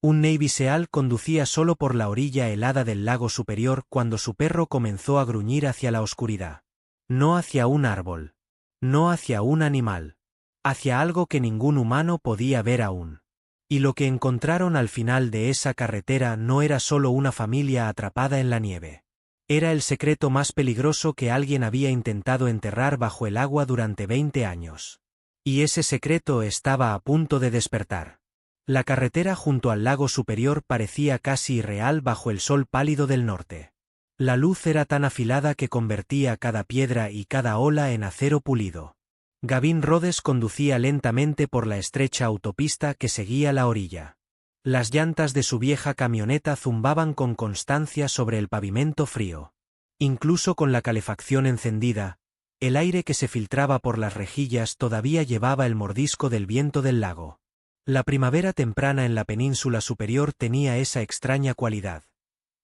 Un Navy Seal conducía solo por la orilla helada del lago superior cuando su perro comenzó a gruñir hacia la oscuridad. No hacia un árbol. No hacia un animal. Hacia algo que ningún humano podía ver aún. Y lo que encontraron al final de esa carretera no era solo una familia atrapada en la nieve. Era el secreto más peligroso que alguien había intentado enterrar bajo el agua durante 20 años. Y ese secreto estaba a punto de despertar. La carretera junto al lago superior parecía casi irreal bajo el sol pálido del norte. La luz era tan afilada que convertía cada piedra y cada ola en acero pulido. Gavin Rhodes conducía lentamente por la estrecha autopista que seguía la orilla. Las llantas de su vieja camioneta zumbaban con constancia sobre el pavimento frío. Incluso con la calefacción encendida, el aire que se filtraba por las rejillas todavía llevaba el mordisco del viento del lago. La primavera temprana en la península superior tenía esa extraña cualidad.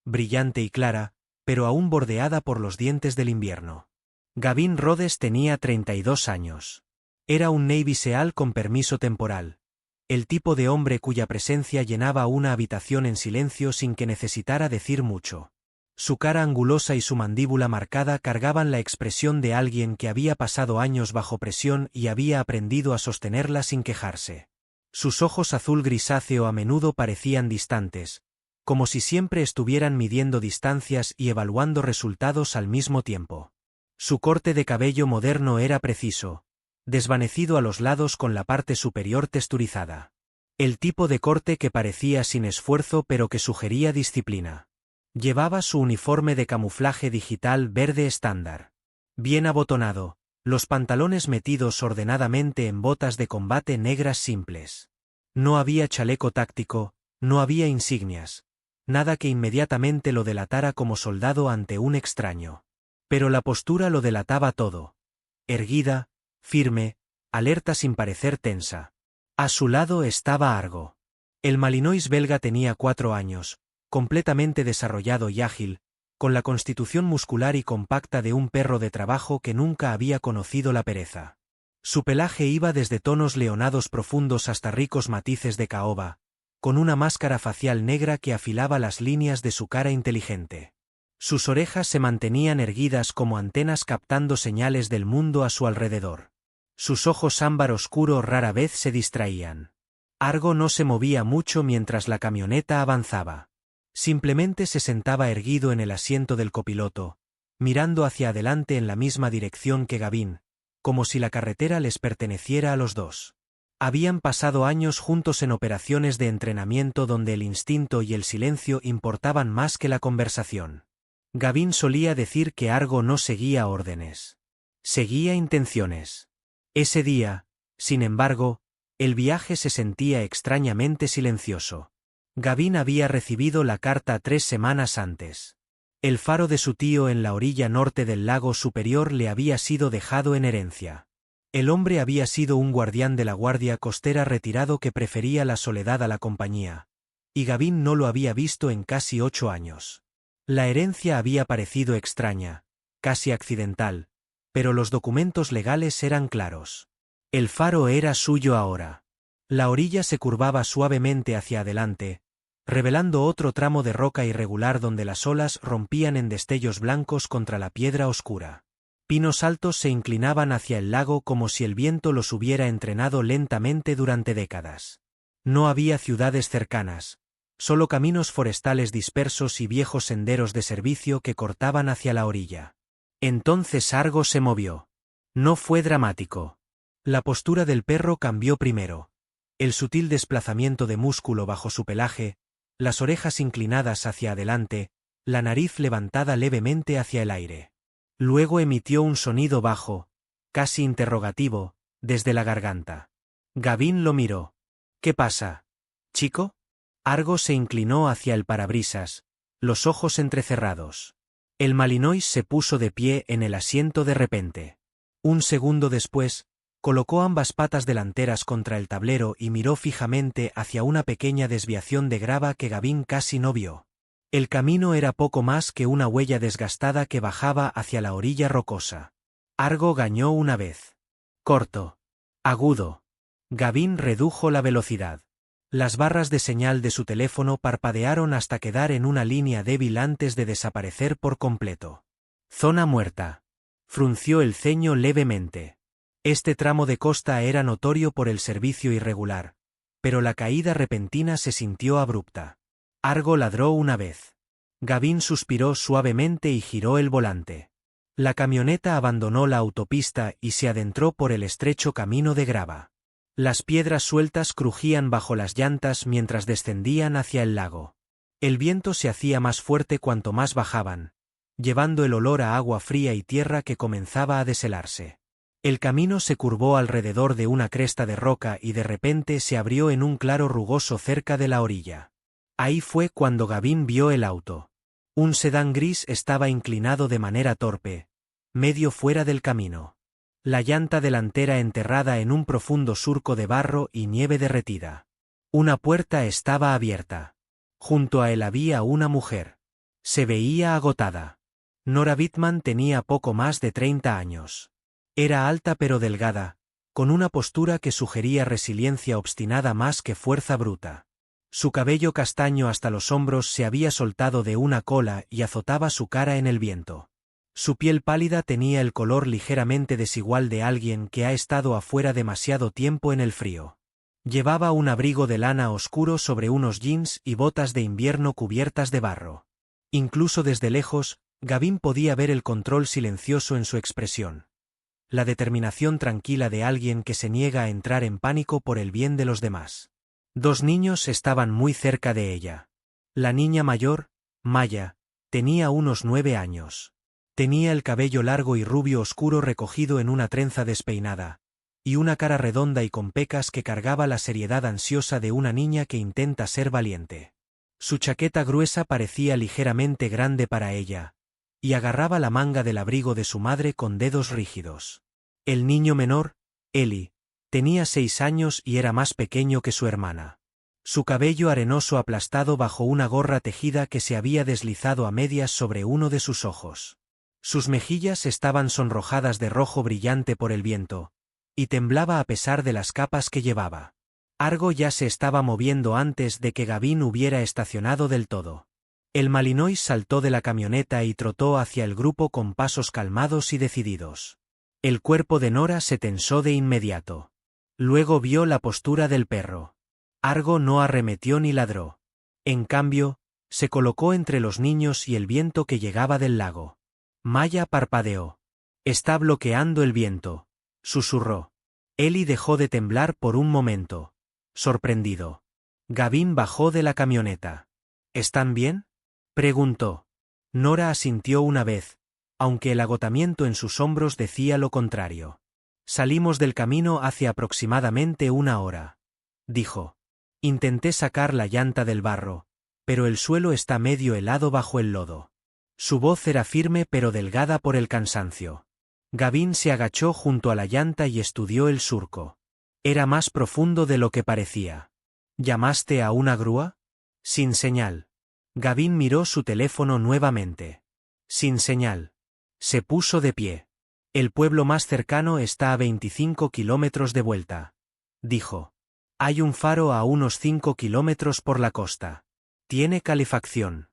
Brillante y clara, pero aún bordeada por los dientes del invierno. Gavin Rhodes tenía 32 años. Era un Navy Seal con permiso temporal. El tipo de hombre cuya presencia llenaba una habitación en silencio sin que necesitara decir mucho. Su cara angulosa y su mandíbula marcada cargaban la expresión de alguien que había pasado años bajo presión y había aprendido a sostenerla sin quejarse. Sus ojos azul grisáceo a menudo parecían distantes, como si siempre estuvieran midiendo distancias y evaluando resultados al mismo tiempo. Su corte de cabello moderno era preciso, desvanecido a los lados con la parte superior texturizada. El tipo de corte que parecía sin esfuerzo pero que sugería disciplina. Llevaba su uniforme de camuflaje digital verde estándar. Bien abotonado, los pantalones metidos ordenadamente en botas de combate negras simples. No había chaleco táctico, no había insignias. Nada que inmediatamente lo delatara como soldado ante un extraño. Pero la postura lo delataba todo. Erguida, firme, alerta sin parecer tensa. A su lado estaba Argo. El Malinois belga tenía 4 años, completamente desarrollado y ágil, con la constitución muscular y compacta de un perro de trabajo que nunca había conocido la pereza. Su pelaje iba desde tonos leonados profundos hasta ricos matices de caoba, con una máscara facial negra que afilaba las líneas de su cara inteligente. Sus orejas se mantenían erguidas como antenas captando señales del mundo a su alrededor. Sus ojos ámbar oscuro rara vez se distraían. Argo no se movía mucho mientras la camioneta avanzaba. Simplemente se sentaba erguido en el asiento del copiloto, mirando hacia adelante en la misma dirección que Gavin, como si la carretera les perteneciera a los dos. Habían pasado años juntos en operaciones de entrenamiento donde el instinto y el silencio importaban más que la conversación. Gavin solía decir que Argo no seguía órdenes. Seguía intenciones. Ese día, sin embargo, el viaje se sentía extrañamente silencioso. Gavin había recibido la carta 3 semanas antes. El faro de su tío en la orilla norte del lago superior le había sido dejado en herencia. El hombre había sido un guardián de la guardia costera retirado que prefería la soledad a la compañía, y Gavin no lo había visto en casi 8 años. La herencia había parecido extraña, casi accidental, pero los documentos legales eran claros. El faro era suyo ahora. La orilla se curvaba suavemente hacia adelante, revelando otro tramo de roca irregular donde las olas rompían en destellos blancos contra la piedra oscura. Pinos altos se inclinaban hacia el lago como si el viento los hubiera entrenado lentamente durante décadas. No había ciudades cercanas, solo caminos forestales dispersos y viejos senderos de servicio que cortaban hacia la orilla. Entonces Argo se movió. No fue dramático. La postura del perro cambió primero. El sutil desplazamiento de músculo bajo su pelaje, las orejas inclinadas hacia adelante, la nariz levantada levemente hacia el aire. Luego emitió un sonido bajo, casi interrogativo, desde la garganta. Gavin lo miró. ¿Qué pasa, chico? Argo se inclinó hacia el parabrisas, los ojos entrecerrados. El Malinois se puso de pie en el asiento de repente. Un segundo después, colocó ambas patas delanteras contra el tablero y miró fijamente hacia una pequeña desviación de grava que Gavin casi no vio. El camino era poco más que una huella desgastada que bajaba hacia la orilla rocosa. Argo gañó una vez. Corto. Agudo. Gavin redujo la velocidad. Las barras de señal de su teléfono parpadearon hasta quedar en una línea débil antes de desaparecer por completo. Zona muerta. Frunció el ceño levemente. Este tramo de costa era notorio por el servicio irregular, pero la caída repentina se sintió abrupta. Argo ladró una vez. Gavin suspiró suavemente y giró el volante. La camioneta abandonó la autopista y se adentró por el estrecho camino de grava. Las piedras sueltas crujían bajo las llantas mientras descendían hacia el lago. El viento se hacía más fuerte cuanto más bajaban, llevando el olor a agua fría y tierra que comenzaba a deshelarse. El camino se curvó alrededor de una cresta de roca y de repente se abrió en un claro rugoso cerca de la orilla. Ahí fue cuando Gavin vio el auto. Un sedán gris estaba inclinado de manera torpe, medio fuera del camino. La llanta delantera enterrada en un profundo surco de barro y nieve derretida. Una puerta estaba abierta. Junto a él había una mujer. Se veía agotada. Nora Bittman tenía poco más de 30 años. Era alta pero delgada, con una postura que sugería resiliencia obstinada más que fuerza bruta. Su cabello castaño hasta los hombros se había soltado de una cola y azotaba su cara en el viento. Su piel pálida tenía el color ligeramente desigual de alguien que ha estado afuera demasiado tiempo en el frío. Llevaba un abrigo de lana oscuro sobre unos jeans y botas de invierno cubiertas de barro. Incluso desde lejos, Gavin podía ver el control silencioso en su expresión. La determinación tranquila de alguien que se niega a entrar en pánico por el bien de los demás. Dos niños estaban muy cerca de ella. La niña mayor, Maya, tenía unos 9 años. Tenía el cabello largo y rubio oscuro recogido en una trenza despeinada, y una cara redonda y con pecas que cargaba la seriedad ansiosa de una niña que intenta ser valiente. Su chaqueta gruesa parecía ligeramente grande para ella, y agarraba la manga del abrigo de su madre con dedos rígidos. El niño menor, Eli, tenía 6 años y era más pequeño que su hermana. Su cabello arenoso aplastado bajo una gorra tejida que se había deslizado a medias sobre uno de sus ojos. Sus mejillas estaban sonrojadas de rojo brillante por el viento, y temblaba a pesar de las capas que llevaba. Argo ya se estaba moviendo antes de que Gavin hubiera estacionado del todo. El Malinois saltó de la camioneta y trotó hacia el grupo con pasos calmados y decididos. El cuerpo de Nora se tensó de inmediato. Luego vio la postura del perro. Argo no arremetió ni ladró. En cambio, se colocó entre los niños y el viento que llegaba del lago. Maya parpadeó. «Está bloqueando el viento», susurró. Eli dejó de temblar por un momento. Sorprendido. Gavin bajó de la camioneta. «¿Están bien?», preguntó. Nora asintió una vez, aunque el agotamiento en sus hombros decía lo contrario. «Salimos del camino hace aproximadamente 1 hora», dijo. «Intenté sacar la llanta del barro, pero el suelo está medio helado bajo el lodo». Su voz era firme pero delgada por el cansancio. Gavin se agachó junto a la llanta y estudió el surco. Era más profundo de lo que parecía. «¿Llamaste a una grúa?» «Sin señal». Gavin miró su teléfono nuevamente. «Sin señal». Se puso de pie. «El pueblo más cercano está a 25 kilómetros de vuelta», dijo. «Hay un faro a unos 5 kilómetros por la costa. Tiene calefacción».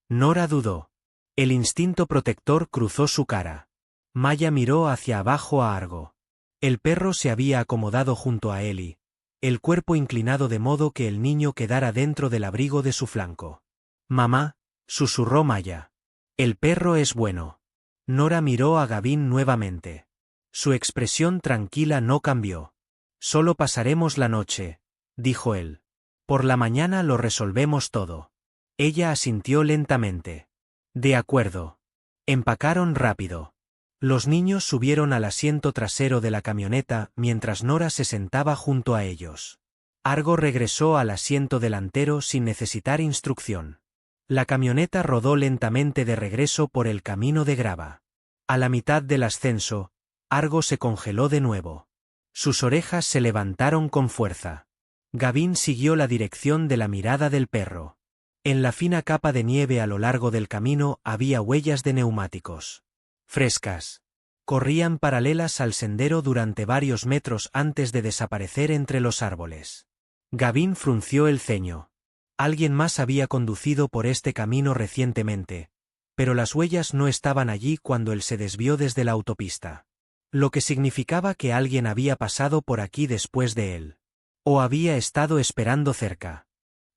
Nora dudó. El instinto protector cruzó su cara. Maya miró hacia abajo a Argo. El perro se había acomodado junto a Eli, el cuerpo inclinado de modo que el niño quedara dentro del abrigo de su flanco. «Mamá», susurró Maya. «El perro es bueno». Nora miró a Gavin nuevamente. Su expresión tranquila no cambió. «Solo pasaremos la noche», dijo él. «Por la mañana lo resolvemos todo». Ella asintió lentamente. «De acuerdo». Empacaron rápido. Los niños subieron al asiento trasero de la camioneta mientras Nora se sentaba junto a ellos. Argo regresó al asiento delantero sin necesitar instrucción. La camioneta rodó lentamente de regreso por el camino de grava. A la mitad del ascenso, Argo se congeló de nuevo. Sus orejas se levantaron con fuerza. Gavin siguió la dirección de la mirada del perro. En la fina capa de nieve a lo largo del camino había huellas de neumáticos. Frescas. Corrían paralelas al sendero durante varios metros antes de desaparecer entre los árboles. Gavin frunció el ceño. Alguien más había conducido por este camino recientemente, pero las huellas no estaban allí cuando él se desvió desde la autopista. Lo que significaba que alguien había pasado por aquí después de él. O había estado esperando cerca.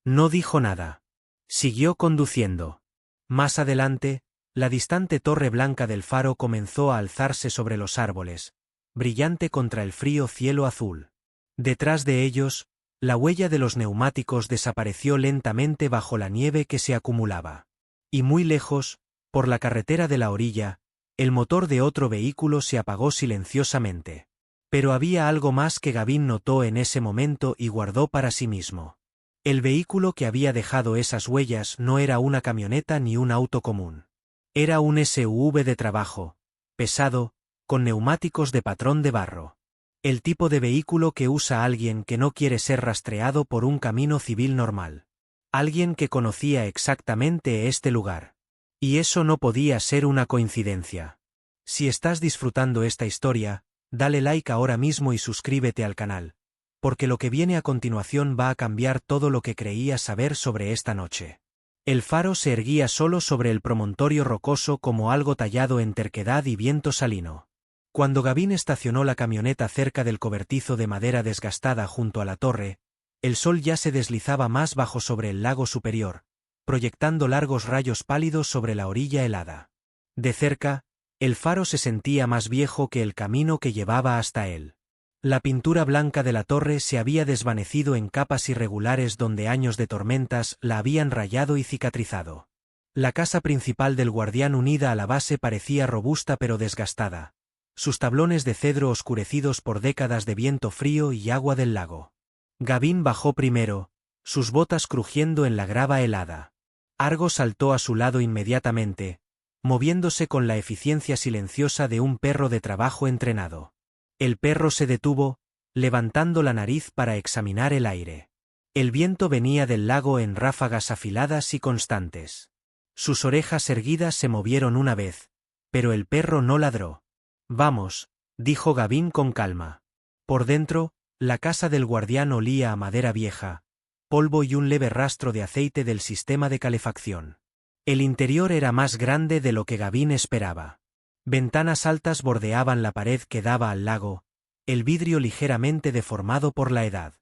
No dijo nada. Siguió conduciendo. Más adelante, la distante torre blanca del faro comenzó a alzarse sobre los árboles, brillante contra el frío cielo azul. Detrás de ellos, la huella de los neumáticos desapareció lentamente bajo la nieve que se acumulaba. Y muy lejos, por la carretera de la orilla, el motor de otro vehículo se apagó silenciosamente. Pero había algo más que Gavin notó en ese momento y guardó para sí mismo. El vehículo que había dejado esas huellas no era una camioneta ni un auto común. Era un SUV de trabajo, pesado, con neumáticos de patrón de barro. El tipo de vehículo que usa alguien que no quiere ser rastreado por un camino civil normal. Alguien que conocía exactamente este lugar. Y eso no podía ser una coincidencia. Si estás disfrutando esta historia, dale like ahora mismo y suscríbete al canal, porque lo que viene a continuación va a cambiar todo lo que creías saber sobre esta noche. El faro se erguía solo sobre el promontorio rocoso como algo tallado en terquedad y viento salino. Cuando Gavin estacionó la camioneta cerca del cobertizo de madera desgastada junto a la torre, el sol ya se deslizaba más bajo sobre el lago superior, proyectando largos rayos pálidos sobre la orilla helada. De cerca, el faro se sentía más viejo que el camino que llevaba hasta él. La pintura blanca de la torre se había desvanecido en capas irregulares donde años de tormentas la habían rayado y cicatrizado. La casa principal del guardián unida a la base parecía robusta pero desgastada, sus tablones de cedro oscurecidos por décadas de viento frío y agua del lago. Gavin bajó primero, sus botas crujiendo en la grava helada. Argo saltó a su lado inmediatamente, moviéndose con la eficiencia silenciosa de un perro de trabajo entrenado. El perro se detuvo, levantando la nariz para examinar el aire. El viento venía del lago en ráfagas afiladas y constantes. Sus orejas erguidas se movieron una vez, pero el perro no ladró. «Vamos», dijo Gavin con calma. Por dentro, la casa del guardián olía a madera vieja, polvo y un leve rastro de aceite del sistema de calefacción. El interior era más grande de lo que Gavin esperaba. Ventanas altas bordeaban la pared que daba al lago, el vidrio ligeramente deformado por la edad.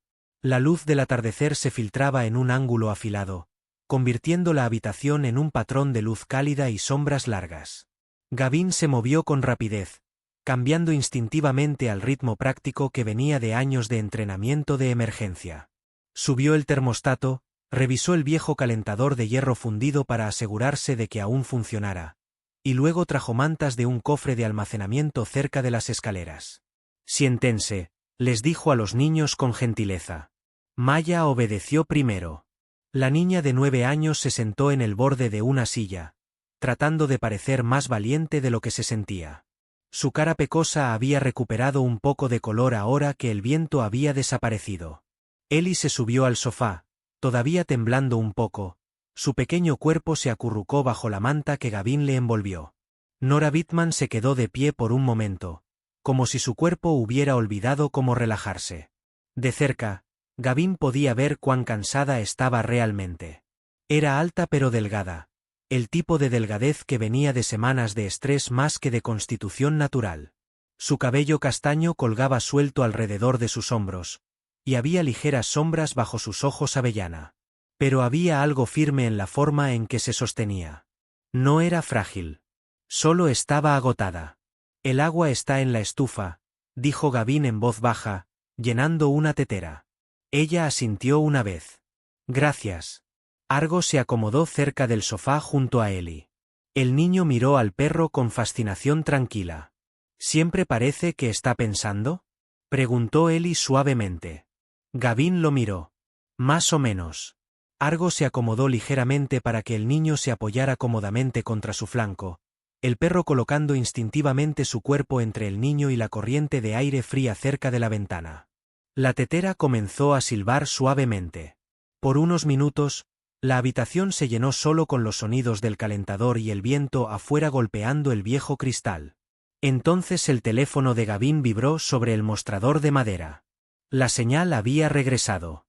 La luz del atardecer se filtraba en un ángulo afilado, convirtiendo la habitación en un patrón de luz cálida y sombras largas. Gavin se movió con rapidez, cambiando instintivamente al ritmo práctico que venía de años de entrenamiento de emergencia. Subió el termostato, revisó el viejo calentador de hierro fundido para asegurarse de que aún funcionara, y luego trajo mantas de un cofre de almacenamiento cerca de las escaleras. «Siéntense», les dijo a los niños con gentileza. Maya obedeció primero. La niña de 9 años se sentó en el borde de una silla, tratando de parecer más valiente de lo que se sentía. Su cara pecosa había recuperado un poco de color ahora que el viento había desaparecido. Ellie se subió al sofá, todavía temblando un poco. Su pequeño cuerpo se acurrucó bajo la manta que Gavin le envolvió. Nora Bittman se quedó de pie por un momento, como si su cuerpo hubiera olvidado cómo relajarse. De cerca, Gavin podía ver cuán cansada estaba realmente. Era alta pero delgada, el tipo de delgadez que venía de semanas de estrés más que de constitución natural. Su cabello castaño colgaba suelto alrededor de sus hombros, y había ligeras sombras bajo sus ojos avellana. Pero había algo firme en la forma en que se sostenía. No era frágil. Solo estaba agotada. «El agua está en la estufa», dijo Gavin en voz baja, llenando una tetera. Ella asintió una vez. «Gracias». Argo se acomodó cerca del sofá junto a Ellie. El niño miró al perro con fascinación tranquila. «¿Siempre parece que está pensando?», preguntó Ellie suavemente. Gavin lo miró. «Más o menos». Argo se acomodó ligeramente para que el niño se apoyara cómodamente contra su flanco, el perro colocando instintivamente su cuerpo entre el niño y la corriente de aire fría cerca de la ventana. La tetera comenzó a silbar suavemente. Por unos minutos, la habitación se llenó solo con los sonidos del calentador y el viento afuera golpeando el viejo cristal. Entonces el teléfono de Gavin vibró sobre el mostrador de madera. La señal había regresado.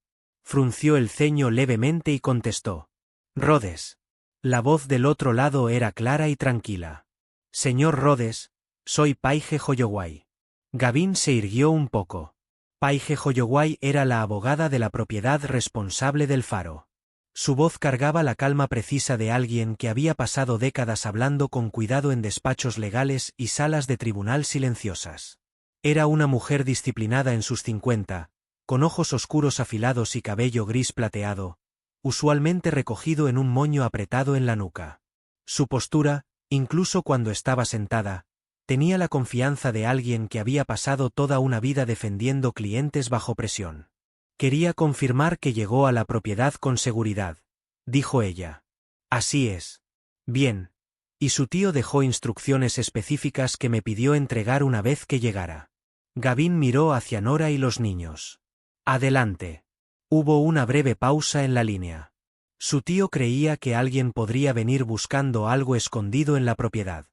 Frunció el ceño levemente y contestó. Rhodes. La voz del otro lado era clara y tranquila. Señor Rhodes, soy Paige Holloway. Gavin se irguió un poco. Paige Holloway era la abogada de la propiedad responsable del faro. Su voz cargaba la calma precisa de alguien que había pasado décadas hablando con cuidado en despachos legales y salas de tribunal silenciosas. Era una mujer disciplinada en sus 50, con ojos oscuros afilados y cabello gris plateado, usualmente recogido en un moño apretado en la nuca. Su postura, incluso cuando estaba sentada, tenía la confianza de alguien que había pasado toda una vida defendiendo clientes bajo presión. Quería confirmar que llegó a la propiedad con seguridad, dijo ella. Así es. Bien. Y su tío dejó instrucciones específicas que me pidió entregar una vez que llegara. Gavin miró hacia Nora y los niños. Adelante. Hubo una breve pausa en la línea. Su tío creía que alguien podría venir buscando algo escondido en la propiedad.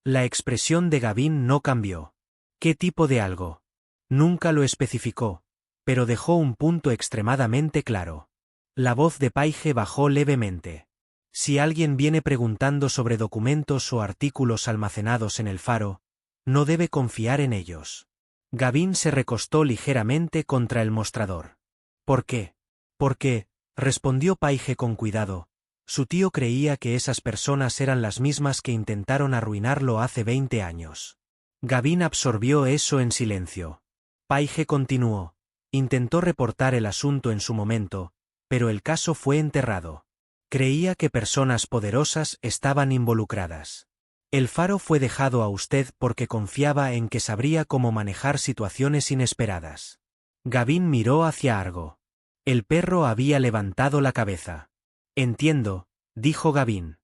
La expresión de Gavin no cambió. ¿Qué tipo de algo? Nunca lo especificó, pero dejó un punto extremadamente claro. La voz de Paige bajó levemente. Si alguien viene preguntando sobre documentos o artículos almacenados en el faro, no debe confiar en ellos. Gavin se recostó ligeramente contra el mostrador. ¿Por qué? Porque, respondió Paige con cuidado, su tío creía que esas personas eran las mismas que intentaron arruinarlo hace 20 años. Gavin absorbió eso en silencio. Paige continuó. Intentó reportar el asunto en su momento, pero el caso fue enterrado. Creía que personas poderosas estaban involucradas. El faro fue dejado a usted porque confiaba en que sabría cómo manejar situaciones inesperadas. Gavin miró hacia Argo. El perro había levantado la cabeza. Entiendo, dijo Gavin.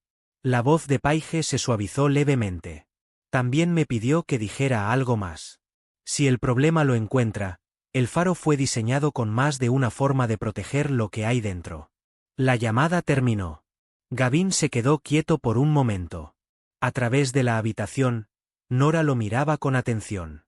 La voz de Paige se suavizó levemente. También me pidió que dijera algo más. Si el problema lo encuentra, el faro fue diseñado con más de una forma de proteger lo que hay dentro. La llamada terminó. Gavin se quedó quieto por un momento. A través de la habitación, Nora lo miraba con atención.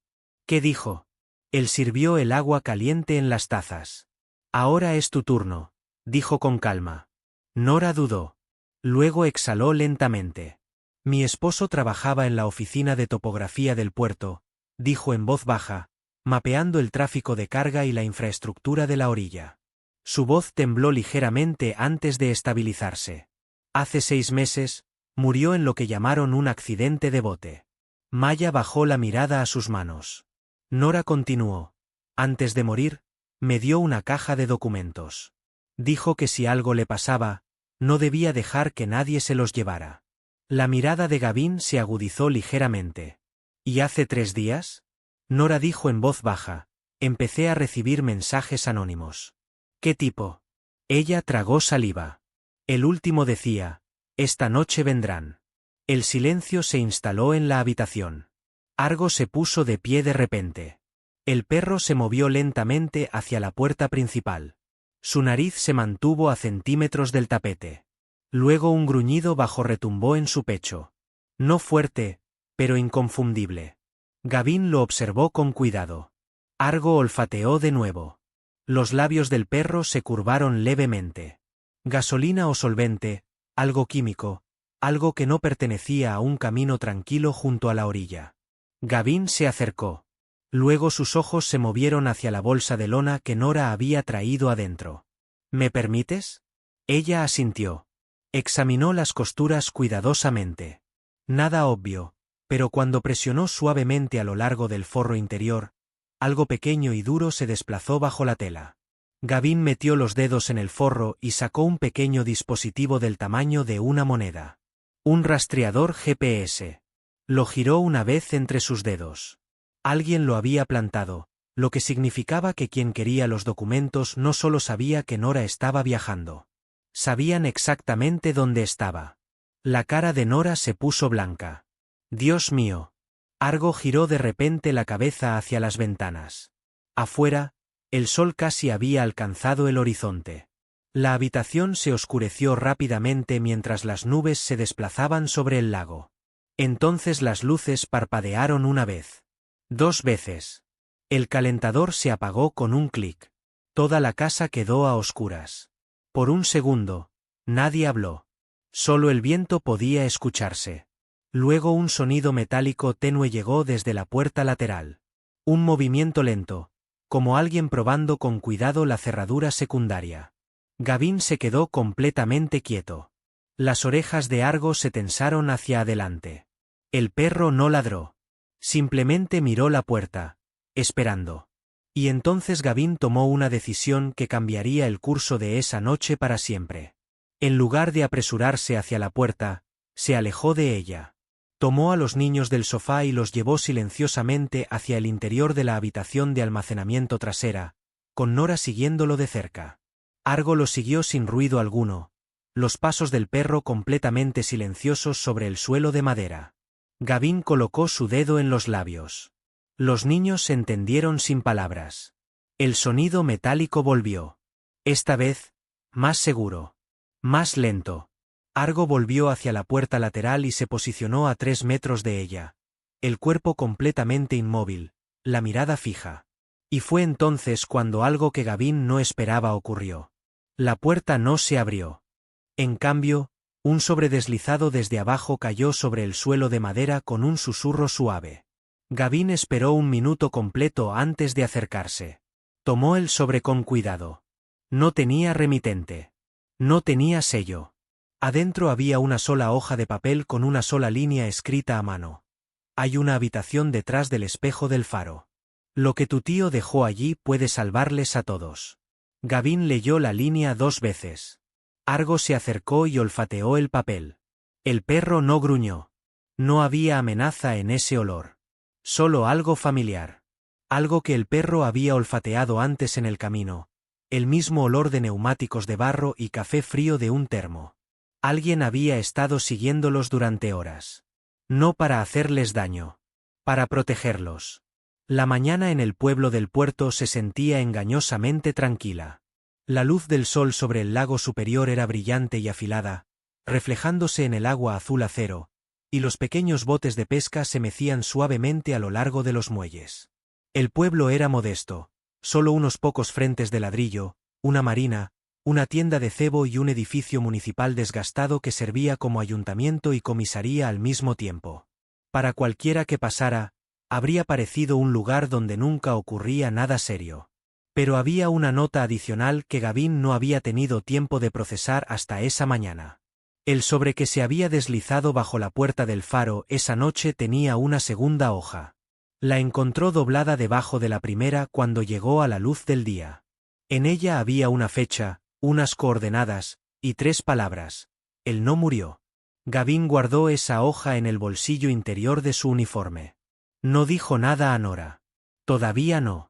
¿Qué dijo? Él sirvió el agua caliente en las tazas. Ahora es tu turno, dijo con calma. Nora dudó. Luego exhaló lentamente. Mi esposo trabajaba en la oficina de topografía del puerto, dijo en voz baja, mapeando el tráfico de carga y la infraestructura de la orilla. Su voz tembló ligeramente antes de estabilizarse. Hace 6 meses, murió en lo que llamaron un accidente de bote. Maya bajó la mirada a sus manos. Nora continuó. Antes de morir, me dio una caja de documentos. Dijo que si algo le pasaba, no debía dejar que nadie se los llevara. La mirada de Gavin se agudizó ligeramente. ¿Y hace 3 días? Nora dijo en voz baja. Empecé a recibir mensajes anónimos. ¿Qué tipo? Ella tragó saliva. El último decía, esta noche vendrán. El silencio se instaló en la habitación. Argo se puso de pie de repente. El perro se movió lentamente hacia la puerta principal. Su nariz se mantuvo a centímetros del tapete. Luego un gruñido bajo retumbó en su pecho. No fuerte, pero inconfundible. Gavin lo observó con cuidado. Argo olfateó de nuevo. Los labios del perro se curvaron levemente. Gasolina o solvente, algo químico, algo que no pertenecía a un camino tranquilo junto a la orilla. Gavin se acercó. Luego sus ojos se movieron hacia la bolsa de lona que Nora había traído adentro. ¿Me permites? Ella asintió. Examinó las costuras cuidadosamente. Nada obvio, pero cuando presionó suavemente a lo largo del forro interior, algo pequeño y duro se desplazó bajo la tela. Gavin metió los dedos en el forro y sacó un pequeño dispositivo del tamaño de una moneda. Un rastreador GPS. Lo giró una vez entre sus dedos. Alguien lo había plantado, lo que significaba que quien quería los documentos no solo sabía que Nora estaba viajando. Sabían exactamente dónde estaba. La cara de Nora se puso blanca. Dios mío. Argo giró de repente la cabeza hacia las ventanas. Afuera, el sol casi había alcanzado el horizonte. La habitación se oscureció rápidamente mientras las nubes se desplazaban sobre el lago. Entonces las luces parpadearon una vez. 2 veces. El calentador se apagó con un clic. Toda la casa quedó a oscuras. Por un segundo, nadie habló. Solo el viento podía escucharse. Luego un sonido metálico tenue llegó desde la puerta lateral. Un movimiento lento, como alguien probando con cuidado la cerradura secundaria. Gavin se quedó completamente quieto. Las orejas de Argo se tensaron hacia adelante. El perro no ladró. Simplemente miró la puerta, esperando. Y entonces Gavin tomó una decisión que cambiaría el curso de esa noche para siempre. En lugar de apresurarse hacia la puerta, se alejó de ella. Tomó a los niños del sofá y los llevó silenciosamente hacia el interior de la habitación de almacenamiento trasera, con Nora siguiéndolo de cerca. Argo lo siguió sin ruido alguno, los pasos del perro completamente silenciosos sobre el suelo de madera. Gavin colocó su dedo en los labios. Los niños se entendieron sin palabras. El sonido metálico volvió. Esta vez, más seguro. Más lento. Argo volvió hacia la puerta lateral y se posicionó a 3 metros de ella. El cuerpo completamente inmóvil, la mirada fija. Y fue entonces cuando algo que Gavin no esperaba ocurrió. La puerta no se abrió. En cambio, un sobredeslizado desde abajo cayó sobre el suelo de madera con un susurro suave. Gavin esperó un minuto completo antes de acercarse. Tomó el sobre con cuidado. No tenía remitente. No tenía sello. Adentro había una sola hoja de papel con una sola línea escrita a mano. Hay una habitación detrás del espejo del faro. Lo que tu tío dejó allí puede salvarles a todos. Gavin leyó la línea 2 veces. Argo se acercó y olfateó el papel. El perro no gruñó. No había amenaza en ese olor. Solo algo familiar. Algo que el perro había olfateado antes en el camino. El mismo olor de neumáticos de barro y café frío de un termo. Alguien había estado siguiéndolos durante horas. No para hacerles daño. Para protegerlos. La mañana en el pueblo del puerto se sentía engañosamente tranquila. La luz del sol sobre el lago superior era brillante y afilada, reflejándose en el agua azul acero, y los pequeños botes de pesca se mecían suavemente a lo largo de los muelles. El pueblo era modesto, solo unos pocos frentes de ladrillo, una marina, una tienda de cebo y un edificio municipal desgastado que servía como ayuntamiento y comisaría al mismo tiempo. Para cualquiera que pasara, habría parecido un lugar donde nunca ocurría nada serio. Pero había una nota adicional que Gavin no había tenido tiempo de procesar hasta esa mañana. El sobre que se había deslizado bajo la puerta del faro esa noche tenía una segunda hoja. La encontró doblada debajo de la primera cuando llegó a la luz del día. En ella había una fecha, unas coordenadas, y 3 palabras. Él no murió. Gavin guardó esa hoja en el bolsillo interior de su uniforme. No dijo nada a Nora. Todavía no.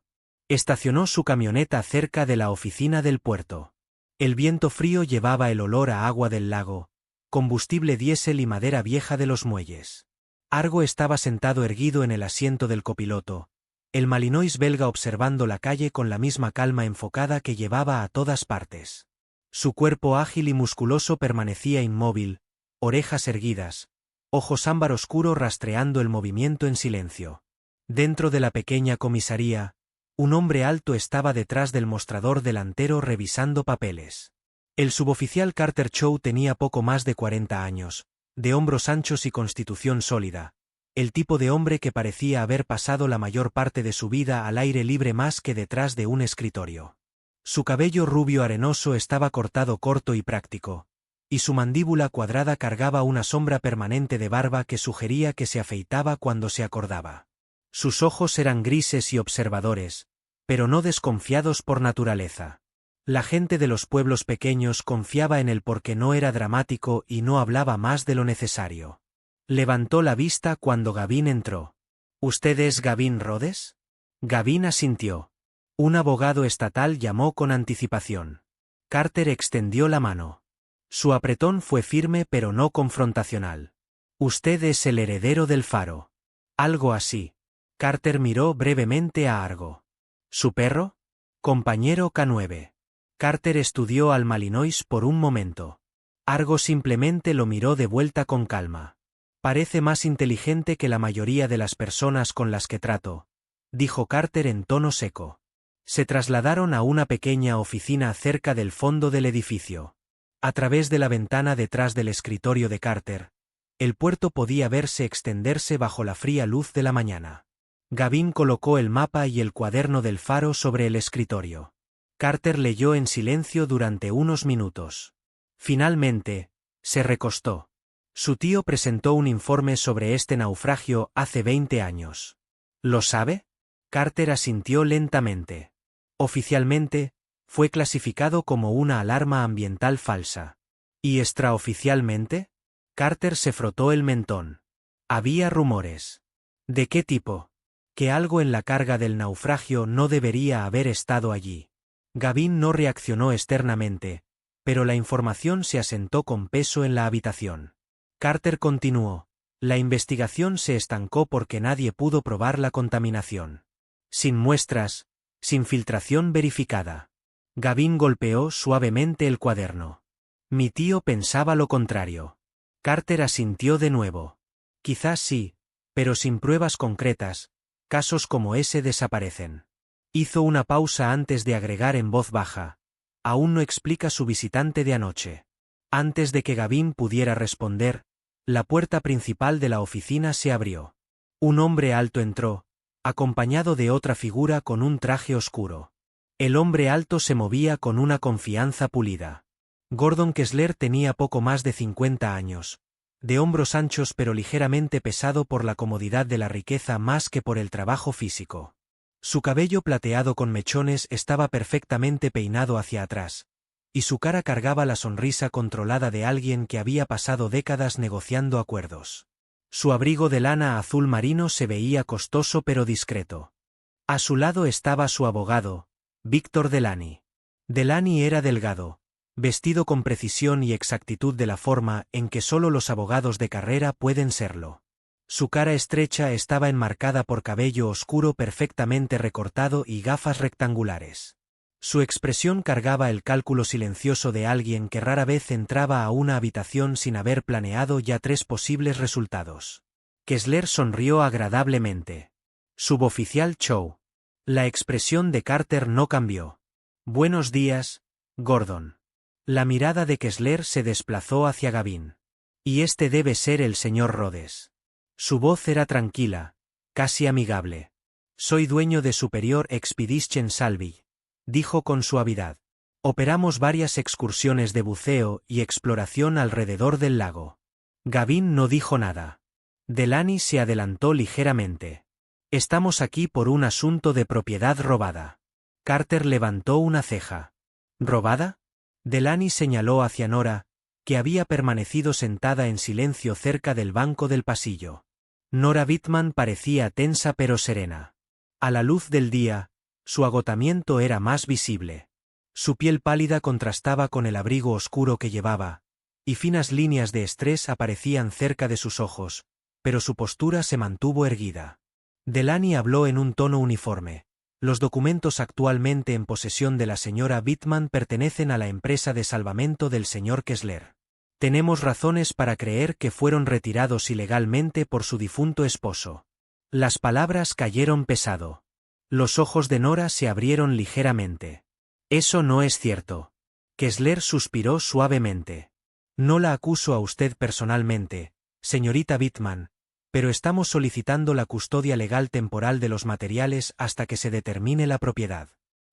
Estacionó su camioneta cerca de la oficina del puerto. El viento frío llevaba el olor a agua del lago, combustible diésel y madera vieja de los muelles. Argo estaba sentado erguido en el asiento del copiloto, el Malinois belga observando la calle con la misma calma enfocada que llevaba a todas partes. Su cuerpo ágil y musculoso permanecía inmóvil, orejas erguidas, ojos ámbar oscuro rastreando el movimiento en silencio. Dentro de la pequeña comisaría, un hombre alto estaba detrás del mostrador delantero revisando papeles. El suboficial Carter Chow tenía poco más de 40 años, de hombros anchos y constitución sólida, el tipo de hombre que parecía haber pasado la mayor parte de su vida al aire libre más que detrás de un escritorio. Su cabello rubio arenoso estaba cortado corto y práctico, y su mandíbula cuadrada cargaba una sombra permanente de barba que sugería que se afeitaba cuando se acordaba. Sus ojos eran grises y observadores, pero no desconfiados por naturaleza. La gente de los pueblos pequeños confiaba en él porque no era dramático y no hablaba más de lo necesario. Levantó la vista cuando Gavin entró. ¿Usted es Gavin Rhodes? Gavin asintió. Un abogado estatal llamó con anticipación. Carter extendió la mano. Su apretón fue firme pero no confrontacional. Usted es el heredero del faro. Algo así. Carter miró brevemente a Argo. ¿Su perro? Compañero K9. Carter estudió al Malinois por un momento. Argo simplemente lo miró de vuelta con calma. Parece más inteligente que la mayoría de las personas con las que trato, dijo Carter en tono seco. Se trasladaron a una pequeña oficina cerca del fondo del edificio. A través de la ventana detrás del escritorio de Carter, el puerto podía verse extenderse bajo la fría luz de la mañana. Gavin colocó el mapa y el cuaderno del faro sobre el escritorio. Carter leyó en silencio durante unos minutos. Finalmente, se recostó. Su tío presentó un informe sobre este naufragio hace 20 años. ¿Lo sabe? Carter asintió lentamente. Oficialmente, fue clasificado como una alarma ambiental falsa. ¿Y extraoficialmente? Carter se frotó el mentón. Había rumores. ¿De qué tipo? Que algo en la carga del naufragio no debería haber estado allí. Gavin no reaccionó externamente, pero la información se asentó con peso en la habitación. Carter continuó. La investigación se estancó porque nadie pudo probar la contaminación. Sin muestras, sin filtración verificada. Gavin golpeó suavemente el cuaderno. Mi tío pensaba lo contrario. Carter asintió de nuevo. Quizás sí, pero sin pruebas concretas, casos como ese desaparecen. Hizo una pausa antes de agregar en voz baja. Aún no explica su visitante de anoche. Antes de que Gavin pudiera responder, la puerta principal de la oficina se abrió. Un hombre alto entró, acompañado de otra figura con un traje oscuro. El hombre alto se movía con una confianza pulida. Gordon Kessler tenía poco más de 50 años, de hombros anchos pero ligeramente pesado por la comodidad de la riqueza más que por el trabajo físico. Su cabello plateado con mechones estaba perfectamente peinado hacia atrás, y su cara cargaba la sonrisa controlada de alguien que había pasado décadas negociando acuerdos. Su abrigo de lana azul marino se veía costoso pero discreto. A su lado estaba su abogado, Víctor Delany. Delany era delgado, vestido con precisión y exactitud de la forma en que solo los abogados de carrera pueden serlo. Su cara estrecha estaba enmarcada por cabello oscuro perfectamente recortado y gafas rectangulares. Su expresión cargaba el cálculo silencioso de alguien que rara vez entraba a una habitación sin haber planeado ya 3 posibles resultados. Kessler sonrió agradablemente. Suboficial Chow. La expresión de Carter no cambió. Buenos días, Gordon. La mirada de Kessler se desplazó hacia Gavin. Y este debe ser el señor Rhodes. Su voz era tranquila, casi amigable. Soy dueño de Superior Expedition Salvage, dijo con suavidad. Operamos varias excursiones de buceo y exploración alrededor del lago. Gavin no dijo nada. Delany se adelantó ligeramente. Estamos aquí por un asunto de propiedad robada. Carter levantó una ceja. ¿Robada? Delany señaló hacia Nora, que había permanecido sentada en silencio cerca del banco del pasillo. Nora Whitman parecía tensa pero serena. A la luz del día, su agotamiento era más visible. Su piel pálida contrastaba con el abrigo oscuro que llevaba, y finas líneas de estrés aparecían cerca de sus ojos, pero su postura se mantuvo erguida. Delany habló en un tono uniforme. Los documentos actualmente en posesión de la señora Whitman pertenecen a la empresa de salvamento del señor Kessler. Tenemos razones para creer que fueron retirados ilegalmente por su difunto esposo. Las palabras cayeron pesado. Los ojos de Nora se abrieron ligeramente. Eso no es cierto. Kessler suspiró suavemente. No la acuso a usted personalmente, señorita Whitman, pero estamos solicitando la custodia legal temporal de los materiales hasta que se determine la propiedad.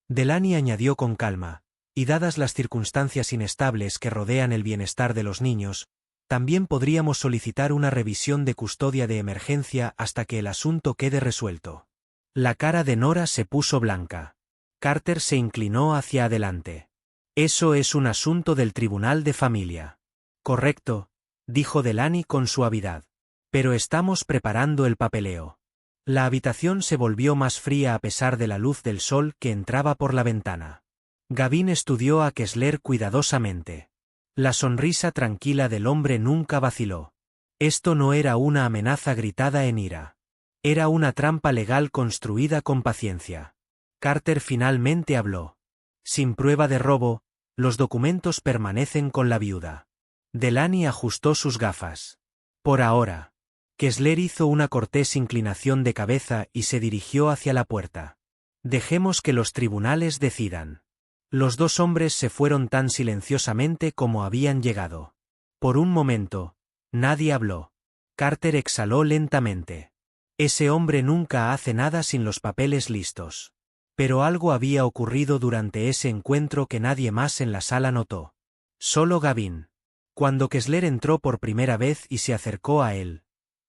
Delany añadió con calma, y dadas las circunstancias inestables que rodean el bienestar de los niños, también podríamos solicitar una revisión de custodia de emergencia hasta que el asunto quede resuelto. La cara de Nora se puso blanca. Carter se inclinó hacia adelante. Eso es un asunto del Tribunal de Familia. Correcto, dijo Delany con suavidad. Pero estamos preparando el papeleo. La habitación se volvió más fría a pesar de la luz del sol que entraba por la ventana. Gavin estudió a Kessler cuidadosamente. La sonrisa tranquila del hombre nunca vaciló. Esto no era una amenaza gritada en ira. Era una trampa legal construida con paciencia. Carter finalmente habló. Sin prueba de robo, los documentos permanecen con la viuda. Delany ajustó sus gafas. Por ahora. Kessler hizo una cortés inclinación de cabeza y se dirigió hacia la puerta. Dejemos que los tribunales decidan. Los dos hombres se fueron tan silenciosamente como habían llegado. Por un momento, nadie habló. Carter exhaló lentamente. Ese hombre nunca hace nada sin los papeles listos. Pero algo había ocurrido durante ese encuentro que nadie más en la sala notó. Solo Gavin. Cuando Kessler entró por primera vez y se acercó a él,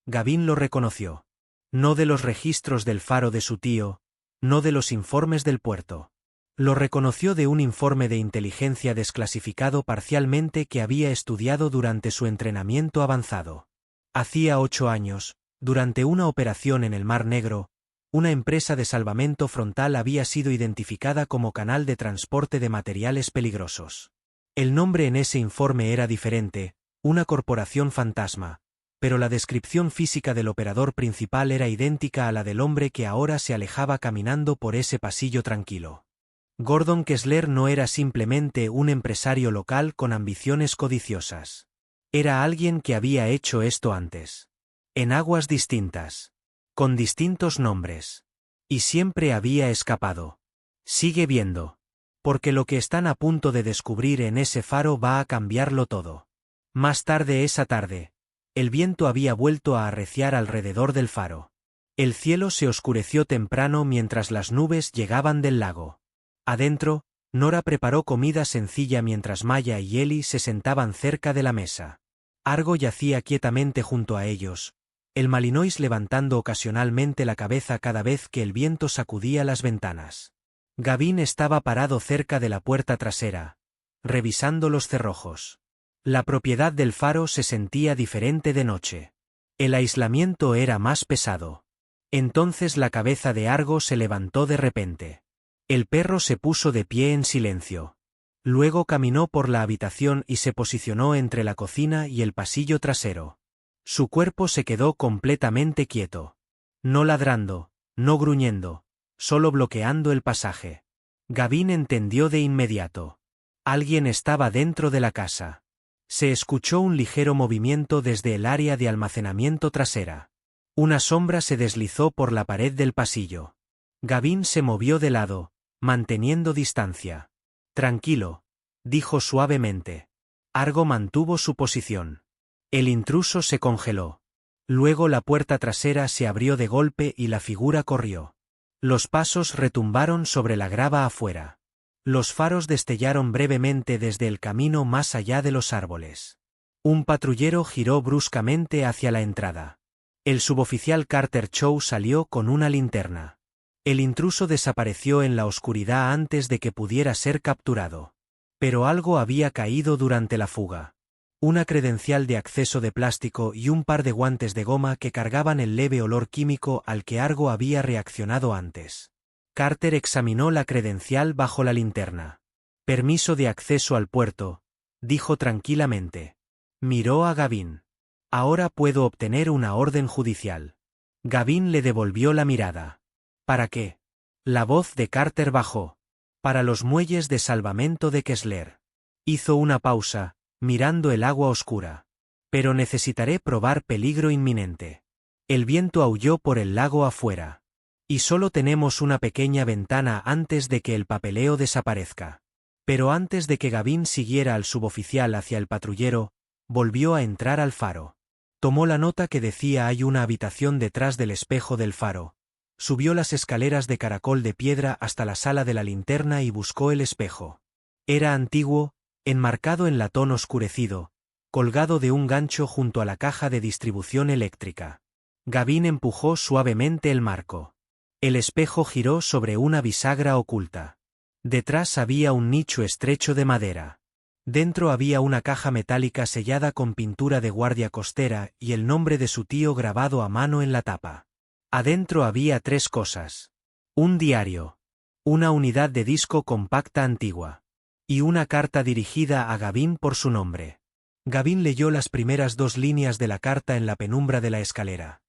Gavin lo reconoció. No de los registros del faro de su tío, no de los informes del puerto. Lo reconoció de un informe de inteligencia desclasificado parcialmente que había estudiado durante su entrenamiento avanzado. Hacía 8 años, durante una operación en el Mar Negro, una empresa de salvamento frontal había sido identificada como canal de transporte de materiales peligrosos. El nombre en ese informe era diferente, una corporación fantasma, pero la descripción física del operador principal era idéntica a la del hombre que ahora se alejaba caminando por ese pasillo tranquilo. Gordon Kessler no era simplemente un empresario local con ambiciones codiciosas. Era alguien que había hecho esto antes. En aguas distintas. Con distintos nombres. Y siempre había escapado. Sigue viendo. Porque lo que están a punto de descubrir en ese faro va a cambiarlo todo. Más tarde esa tarde, el viento había vuelto a arreciar alrededor del faro. El cielo se oscureció temprano mientras las nubes llegaban del lago. Adentro, Nora preparó comida sencilla mientras Maya y Ellie se sentaban cerca de la mesa. Argo yacía quietamente junto a ellos, el Malinois levantando ocasionalmente la cabeza cada vez que el viento sacudía las ventanas. Gavin estaba parado cerca de la puerta trasera, revisando los cerrojos. La propiedad del faro se sentía diferente de noche. El aislamiento era más pesado. Entonces la cabeza de Argo se levantó de repente. El perro se puso de pie en silencio. Luego caminó por la habitación y se posicionó entre la cocina y el pasillo trasero. Su cuerpo se quedó completamente quieto. No ladrando, no gruñendo, solo bloqueando el pasaje. Gavin entendió de inmediato. Alguien estaba dentro de la casa. Se escuchó un ligero movimiento desde el área de almacenamiento trasera. Una sombra se deslizó por la pared del pasillo. Gavin se movió de lado, manteniendo distancia. Tranquilo, dijo suavemente. Argo mantuvo su posición. El intruso se congeló. Luego la puerta trasera se abrió de golpe y la figura corrió. Los pasos retumbaron sobre la grava afuera. Los faros destellaron brevemente desde el camino más allá de los árboles. Un patrullero giró bruscamente hacia la entrada. El suboficial Carter Chow salió con una linterna. El intruso desapareció en la oscuridad antes de que pudiera ser capturado. Pero algo había caído durante la fuga. Una credencial de acceso de plástico y un par de guantes de goma que cargaban el leve olor químico al que Argo había reaccionado antes. Carter examinó la credencial bajo la linterna. Permiso de acceso al puerto, dijo tranquilamente. Miró a Gavin. Ahora puedo obtener una orden judicial. Gavin le devolvió la mirada. ¿Para qué? La voz de Carter bajó. Para los muelles de salvamento de Kessler. Hizo una pausa, mirando el agua oscura. Pero necesitaré probar peligro inminente. El viento aulló por el lago afuera. Y solo tenemos una pequeña ventana antes de que el papeleo desaparezca. Pero antes de que Gavin siguiera al suboficial hacia el patrullero, volvió a entrar al faro. Tomó la nota que decía hay una habitación detrás del espejo del faro. Subió las escaleras de caracol de piedra hasta la sala de la linterna y buscó el espejo. Era antiguo, enmarcado en latón oscurecido, colgado de un gancho junto a la caja de distribución eléctrica. Gavin empujó suavemente el marco. El espejo giró sobre una bisagra oculta. Detrás había un nicho estrecho de madera. Dentro había una caja metálica sellada con pintura de guardia costera y el nombre de su tío grabado a mano en la tapa. Adentro había 3 cosas. Un diario. Una unidad de disco compacta antigua. Y una carta dirigida a Gavin por su nombre. Gavin leyó las primeras 2 líneas de la carta en la penumbra de la escalera.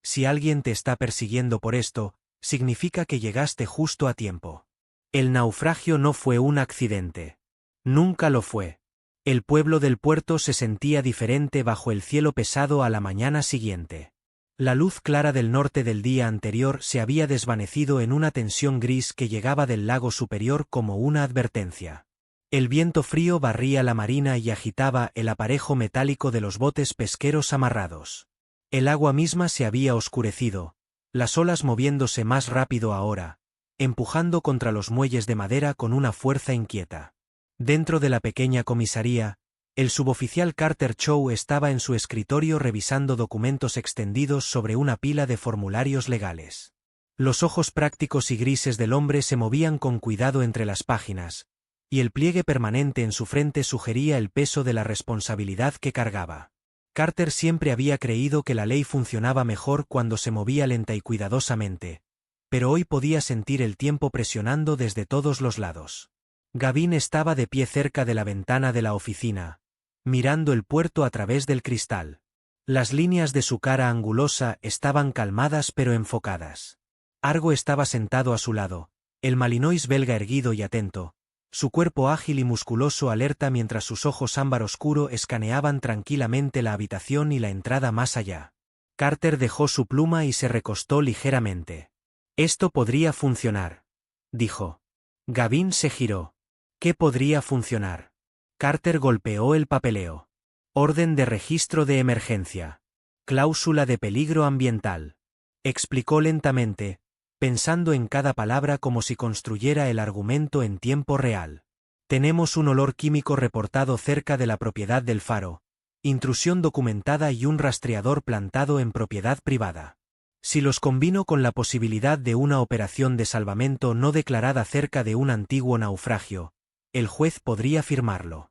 Si alguien te está persiguiendo por esto, significa que llegaste justo a tiempo. El naufragio no fue un accidente. Nunca lo fue. El pueblo del puerto se sentía diferente bajo el cielo pesado a la mañana siguiente. La luz clara del norte del día anterior se había desvanecido en una tensión gris que llegaba del lago superior como una advertencia. El viento frío barría la marina y agitaba el aparejo metálico de los botes pesqueros amarrados. El agua misma se había oscurecido, las olas moviéndose más rápido ahora, empujando contra los muelles de madera con una fuerza inquieta. Dentro de la pequeña comisaría, el suboficial Carter Chow estaba en su escritorio revisando documentos extendidos sobre una pila de formularios legales. Los ojos prácticos y grises del hombre se movían con cuidado entre las páginas, y el pliegue permanente en su frente sugería el peso de la responsabilidad que cargaba. Carter siempre había creído que la ley funcionaba mejor cuando se movía lenta y cuidadosamente, pero hoy podía sentir el tiempo presionando desde todos los lados. Gavin estaba de pie cerca de la ventana de la oficina, mirando el puerto a través del cristal. Las líneas de su cara angulosa estaban calmadas pero enfocadas. Argo estaba sentado a su lado, el malinois belga erguido y atento, su cuerpo ágil y musculoso alerta mientras sus ojos ámbar oscuro escaneaban tranquilamente la habitación y la entrada más allá. Carter dejó su pluma y se recostó ligeramente. «Esto podría funcionar», dijo. Gavin se giró. «¿Qué podría funcionar?» Carter golpeó el papeleo. «Orden de registro de emergencia. Cláusula de peligro ambiental», explicó lentamente, pensando en cada palabra como si construyera el argumento en tiempo real. «Tenemos un olor químico reportado cerca de la propiedad del faro, intrusión documentada y un rastreador plantado en propiedad privada. Si los combino con la posibilidad de una operación de salvamento no declarada cerca de un antiguo naufragio, el juez podría firmarlo».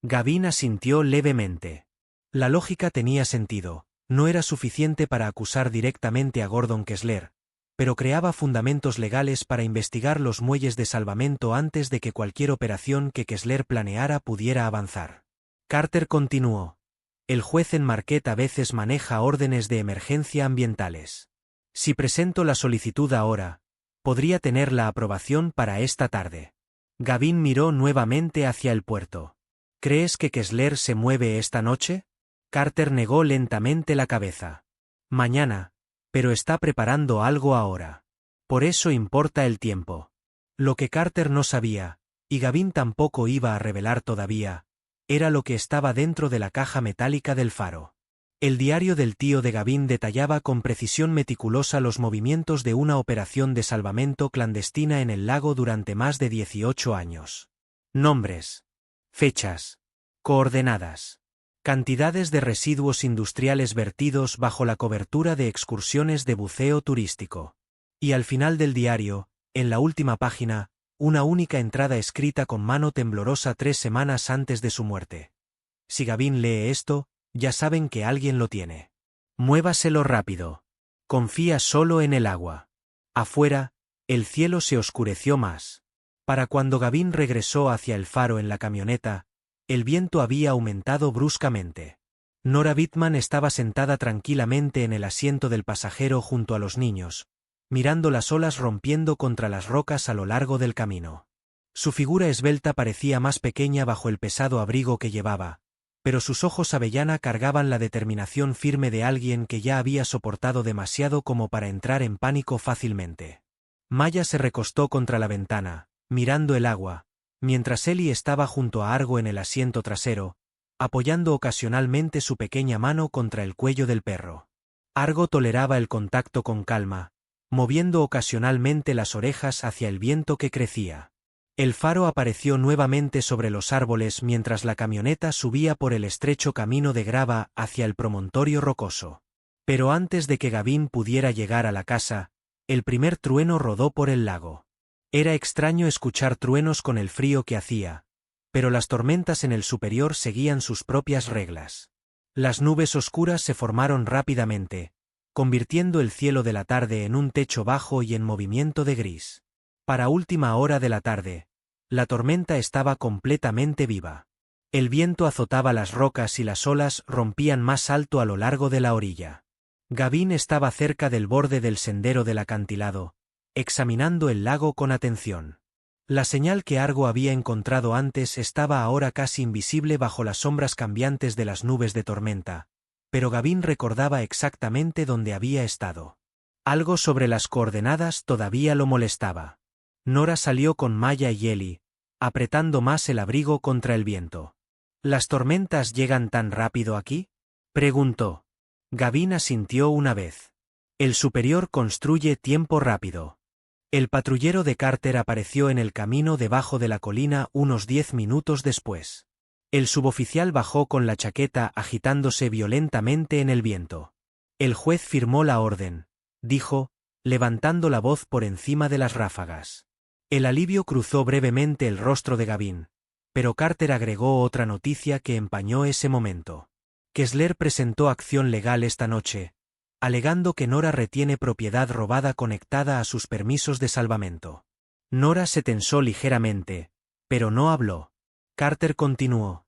Gavin asintió levemente. La lógica tenía sentido, no era suficiente para acusar directamente a Gordon Kessler, pero creaba fundamentos legales para investigar los muelles de salvamento antes de que cualquier operación que Kessler planeara pudiera avanzar. Carter continuó. «El juez en Marquette a veces maneja órdenes de emergencia ambientales. Si presento la solicitud ahora, podría tener la aprobación para esta tarde». Gavin miró nuevamente hacia el puerto. «¿Crees que Kessler se mueve esta noche?» Carter negó lentamente la cabeza. «Mañana, pero está preparando algo ahora. Por eso importa el tiempo». Lo que Carter no sabía, y Gavin tampoco iba a revelar todavía, era lo que estaba dentro de la caja metálica del faro. El diario del tío de Gavin detallaba con precisión meticulosa los movimientos de una operación de salvamento clandestina en el lago durante más de 18 años. Nombres, fechas, coordenadas, cantidades de residuos industriales vertidos bajo la cobertura de excursiones de buceo turístico. Y al final del diario, en la última página, una única entrada escrita con mano temblorosa 3 semanas antes de su muerte. Si Gavin lee esto, ya saben que alguien lo tiene. Muévaselo rápido. Confía solo en el agua. Afuera, el cielo se oscureció más. Para cuando Gavin regresó hacia el faro en la camioneta, el viento había aumentado bruscamente. Nora Bittman estaba sentada tranquilamente en el asiento del pasajero junto a los niños, mirando las olas rompiendo contra las rocas a lo largo del camino. Su figura esbelta parecía más pequeña bajo el pesado abrigo que llevaba, pero sus ojos avellana cargaban la determinación firme de alguien que ya había soportado demasiado como para entrar en pánico fácilmente. Maya se recostó contra la ventana, mirando el agua, mientras Ellie estaba junto a Argo en el asiento trasero, apoyando ocasionalmente su pequeña mano contra el cuello del perro. Argo toleraba el contacto con calma, moviendo ocasionalmente las orejas hacia el viento que crecía. El faro apareció nuevamente sobre los árboles mientras la camioneta subía por el estrecho camino de grava hacia el promontorio rocoso. Pero antes de que Gavin pudiera llegar a la casa, el primer trueno rodó por el lago. Era extraño escuchar truenos con el frío que hacía, pero las tormentas en el superior seguían sus propias reglas. Las nubes oscuras se formaron rápidamente, convirtiendo el cielo de la tarde en un techo bajo y en movimiento de gris. Para última hora de la tarde, la tormenta estaba completamente viva. El viento azotaba las rocas y las olas rompían más alto a lo largo de la orilla. Gavin estaba cerca del borde del sendero del acantilado, examinando el lago con atención. La señal que Argo había encontrado antes estaba ahora casi invisible bajo las sombras cambiantes de las nubes de tormenta, pero Gavin recordaba exactamente dónde había estado. Algo sobre las coordenadas todavía lo molestaba. Nora salió con Maya y Ellie, apretando más el abrigo contra el viento. ¿Las tormentas llegan tan rápido aquí?, preguntó. Gavin asintió una vez. El superior construye tiempo rápido. El patrullero de Carter apareció en el camino debajo de la colina unos 10 minutos después. El suboficial bajó con la chaqueta agitándose violentamente en el viento. El juez firmó la orden, dijo, levantando la voz por encima de las ráfagas. El alivio cruzó brevemente el rostro de Gavin, pero Carter agregó otra noticia que empañó ese momento. Kessler presentó acción legal esta noche, alegando que Nora retiene propiedad robada conectada a sus permisos de salvamento. Nora se tensó ligeramente, pero no habló. Carter continuó.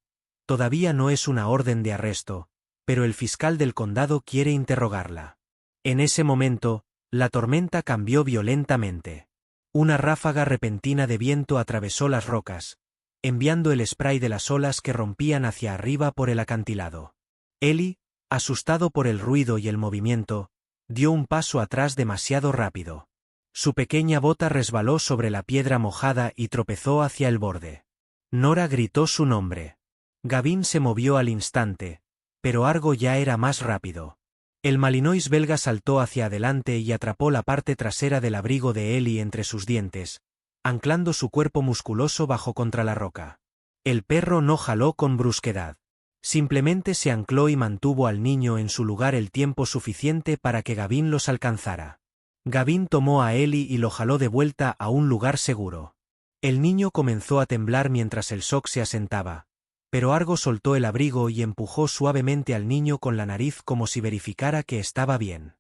Todavía no es una orden de arresto, pero el fiscal del condado quiere interrogarla. En ese momento, la tormenta cambió violentamente. Una ráfaga repentina de viento atravesó las rocas, enviando el spray de las olas que rompían hacia arriba por el acantilado. Ellie, asustado por el ruido y el movimiento, dio un paso atrás demasiado rápido. Su pequeña bota resbaló sobre la piedra mojada y tropezó hacia el borde. Nora gritó su nombre. Gavin se movió al instante, pero Argo ya era más rápido. El Malinois belga saltó hacia adelante y atrapó la parte trasera del abrigo de Ellie entre sus dientes, anclando su cuerpo musculoso bajo contra la roca. El perro no jaló con brusquedad. Simplemente se ancló y mantuvo al niño en su lugar el tiempo suficiente para que Gavin los alcanzara. Gavin tomó a Ellie y lo jaló de vuelta a un lugar seguro. El niño comenzó a temblar mientras el shock se asentaba, pero Argo soltó el abrigo y empujó suavemente al niño con la nariz como si verificara que estaba bien.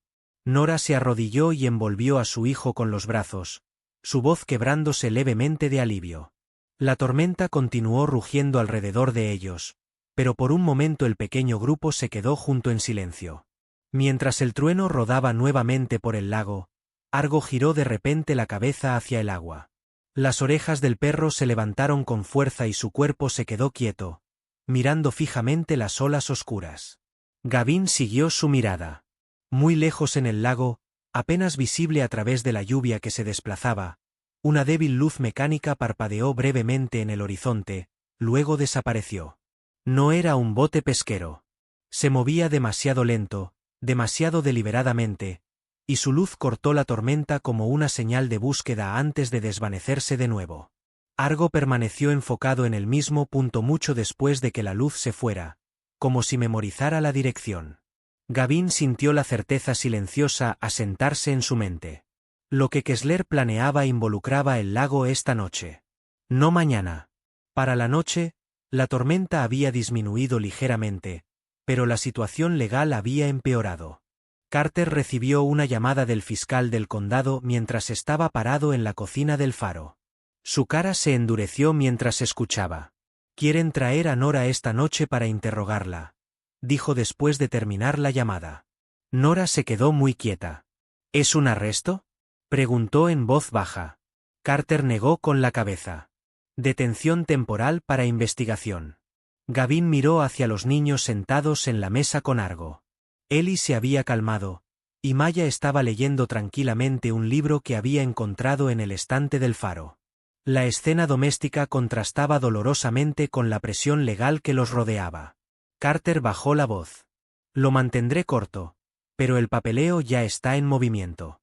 Nora se arrodilló y envolvió a su hijo con los brazos, su voz quebrándose levemente de alivio. La tormenta continuó rugiendo alrededor de ellos, pero por un momento el pequeño grupo se quedó junto en silencio. Mientras el trueno rodaba nuevamente por el lago, Argo giró de repente la cabeza hacia el agua. Las orejas del perro se levantaron con fuerza y su cuerpo se quedó quieto, mirando fijamente las olas oscuras. Gavin siguió su mirada. Muy lejos en el lago, apenas visible a través de la lluvia que se desplazaba, una débil luz mecánica parpadeó brevemente en el horizonte, luego desapareció. No era un bote pesquero. Se movía demasiado lento, demasiado deliberadamente, y su luz cortó la tormenta como una señal de búsqueda antes de desvanecerse de nuevo. Argo permaneció enfocado en el mismo punto mucho después de que la luz se fuera, como si memorizara la dirección. Gavin sintió la certeza silenciosa asentarse en su mente. Lo que Kessler planeaba involucraba el lago esta noche. No mañana. Para la noche, la tormenta había disminuido ligeramente, pero la situación legal había empeorado. Carter recibió una llamada del fiscal del condado mientras estaba parado en la cocina del faro. Su cara se endureció mientras escuchaba. «Quieren traer a Nora esta noche para interrogarla», dijo después de terminar la llamada. Nora se quedó muy quieta. «¿Es un arresto?», preguntó en voz baja. Carter negó con la cabeza. «Detención temporal para investigación». Gavin miró hacia los niños sentados en la mesa con Argo. Ellie se había calmado, y Maya estaba leyendo tranquilamente un libro que había encontrado en el estante del faro. La escena doméstica contrastaba dolorosamente con la presión legal que los rodeaba. Carter bajó la voz. «Lo mantendré corto, pero el papeleo ya está en movimiento».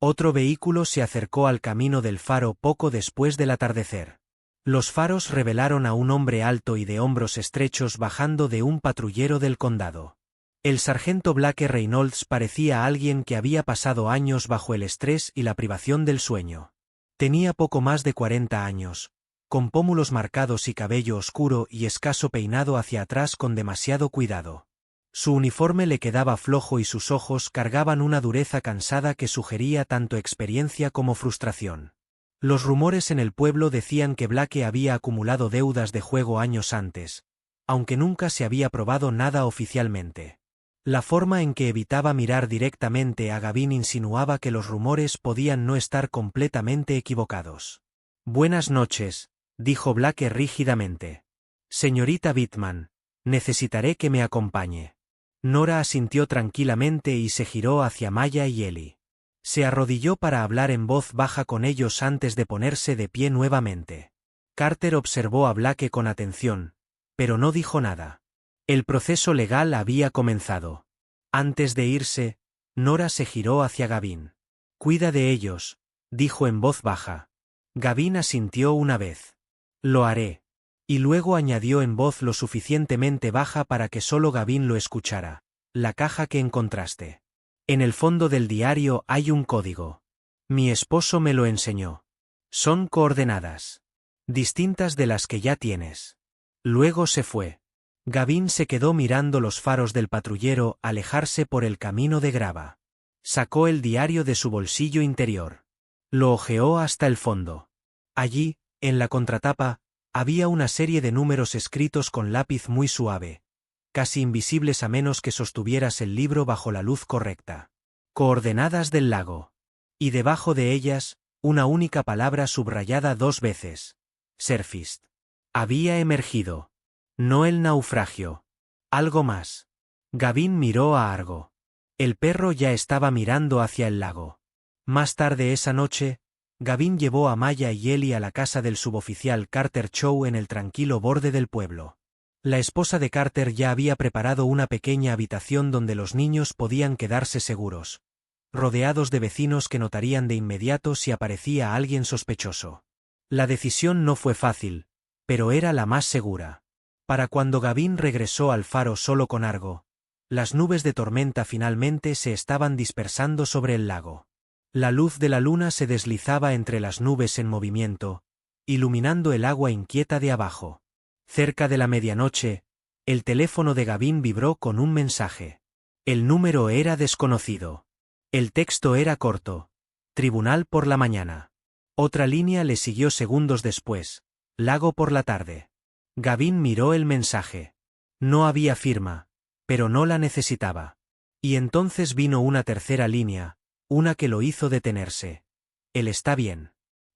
Otro vehículo se acercó al camino del faro poco después del atardecer. Los faros revelaron a un hombre alto y de hombros estrechos bajando de un patrullero del condado. El sargento Blake Reynolds parecía alguien que había pasado años bajo el estrés y la privación del sueño. Tenía poco más de 40 años, con pómulos marcados y cabello oscuro y escaso peinado hacia atrás con demasiado cuidado. Su uniforme le quedaba flojo y sus ojos cargaban una dureza cansada que sugería tanto experiencia como frustración. Los rumores en el pueblo decían que Blake había acumulado deudas de juego años antes, aunque nunca se había probado nada oficialmente. La forma en que evitaba mirar directamente a Gavin insinuaba que los rumores podían no estar completamente equivocados. «Buenas noches», dijo Blake rígidamente. «Señorita Bittman, necesitaré que me acompañe». Nora asintió tranquilamente y se giró hacia Maya y Ellie. Se arrodilló para hablar en voz baja con ellos antes de ponerse de pie nuevamente. Carter observó a Blake con atención, pero no dijo nada. El proceso legal había comenzado. Antes de irse, Nora se giró hacia Gavin. «Cuida de ellos», dijo en voz baja. Gavin asintió una vez. «Lo haré». Y luego añadió en voz lo suficientemente baja para que solo Gavin lo escuchara. «La caja que encontraste. En el fondo del diario hay un código. Mi esposo me lo enseñó. Son coordenadas distintas de las que ya tienes». Luego se fue. Gavin se quedó mirando los faros del patrullero alejarse por el camino de grava. Sacó el diario de su bolsillo interior. Lo hojeó hasta el fondo. Allí, en la contratapa, había una serie de números escritos con lápiz muy suave, casi invisibles a menos que sostuvieras el libro bajo la luz correcta. Coordenadas del lago. Y debajo de ellas, una única palabra subrayada 2 veces. Surfist. Había emergido. No el naufragio. Algo más. Gavin miró a Argo. El perro ya estaba mirando hacia el lago. Más tarde esa noche, Gavin llevó a Maya y Ellie a la casa del suboficial Carter Chow en el tranquilo borde del pueblo. La esposa de Carter ya había preparado una pequeña habitación donde los niños podían quedarse seguros, rodeados de vecinos que notarían de inmediato si aparecía alguien sospechoso. La decisión no fue fácil, pero era la más segura. Para cuando Gavin regresó al faro solo con Argo, las nubes de tormenta finalmente se estaban dispersando sobre el lago. La luz de la luna se deslizaba entre las nubes en movimiento, iluminando el agua inquieta de abajo. Cerca de la medianoche, el teléfono de Gavin vibró con un mensaje. El número era desconocido. El texto era corto. Tribunal por la mañana. Otra línea le siguió segundos después. Lago por la tarde. Gavin miró el mensaje. No había firma, pero no la necesitaba. Y entonces vino una tercera línea, una que lo hizo detenerse. Él está bien.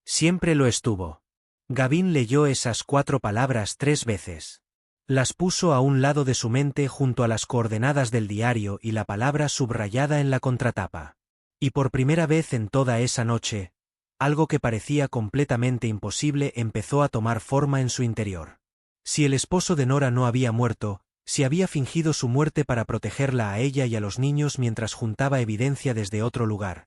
Siempre lo estuvo. Gavin leyó esas 4 palabras 3 veces. Las puso a un lado de su mente junto a las coordenadas del diario y la palabra subrayada en la contratapa. Y por primera vez en toda esa noche, algo que parecía completamente imposible empezó a tomar forma en su interior. Si el esposo de Nora no había muerto, si había fingido su muerte para protegerla a ella y a los niños mientras juntaba evidencia desde otro lugar,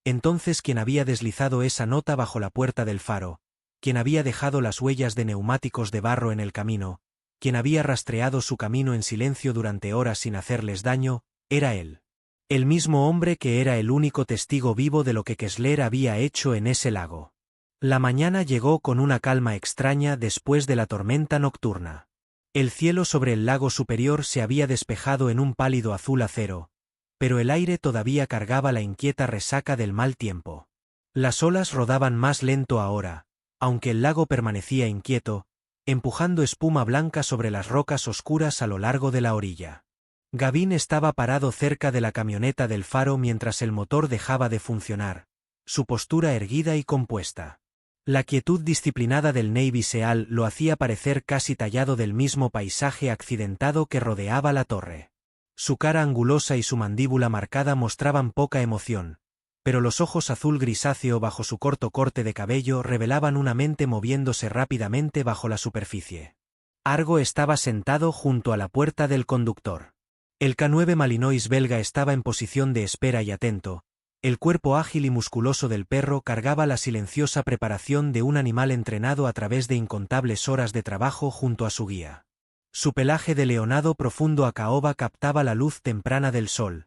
entonces ¿quién había deslizado esa nota bajo la puerta del faro? ¿Quién había dejado las huellas de neumáticos de barro en el camino? ¿Quién había rastreado su camino en silencio durante horas sin hacerles daño? Era él. El mismo hombre que era el único testigo vivo de lo que Kessler había hecho en ese lago. La mañana llegó con una calma extraña después de la tormenta nocturna. El cielo sobre el lago superior se había despejado en un pálido azul acero, pero el aire todavía cargaba la inquieta resaca del mal tiempo. Las olas rodaban más lento ahora, aunque el lago permanecía inquieto, empujando espuma blanca sobre las rocas oscuras a lo largo de la orilla. Gavin estaba parado cerca de la camioneta del faro mientras el motor dejaba de funcionar, su postura erguida y compuesta. La quietud disciplinada del Navy SEAL lo hacía parecer casi tallado del mismo paisaje accidentado que rodeaba la torre. Su cara angulosa y su mandíbula marcada mostraban poca emoción, pero los ojos azul grisáceo bajo su corto corte de cabello revelaban una mente moviéndose rápidamente bajo la superficie. Argo estaba sentado junto a la puerta del conductor. El K9 Malinois belga estaba en posición de espera y atento. El cuerpo ágil y musculoso del perro cargaba la silenciosa preparación de un animal entrenado a través de incontables horas de trabajo junto a su guía. Su pelaje de leonado profundo a caoba captaba la luz temprana del sol,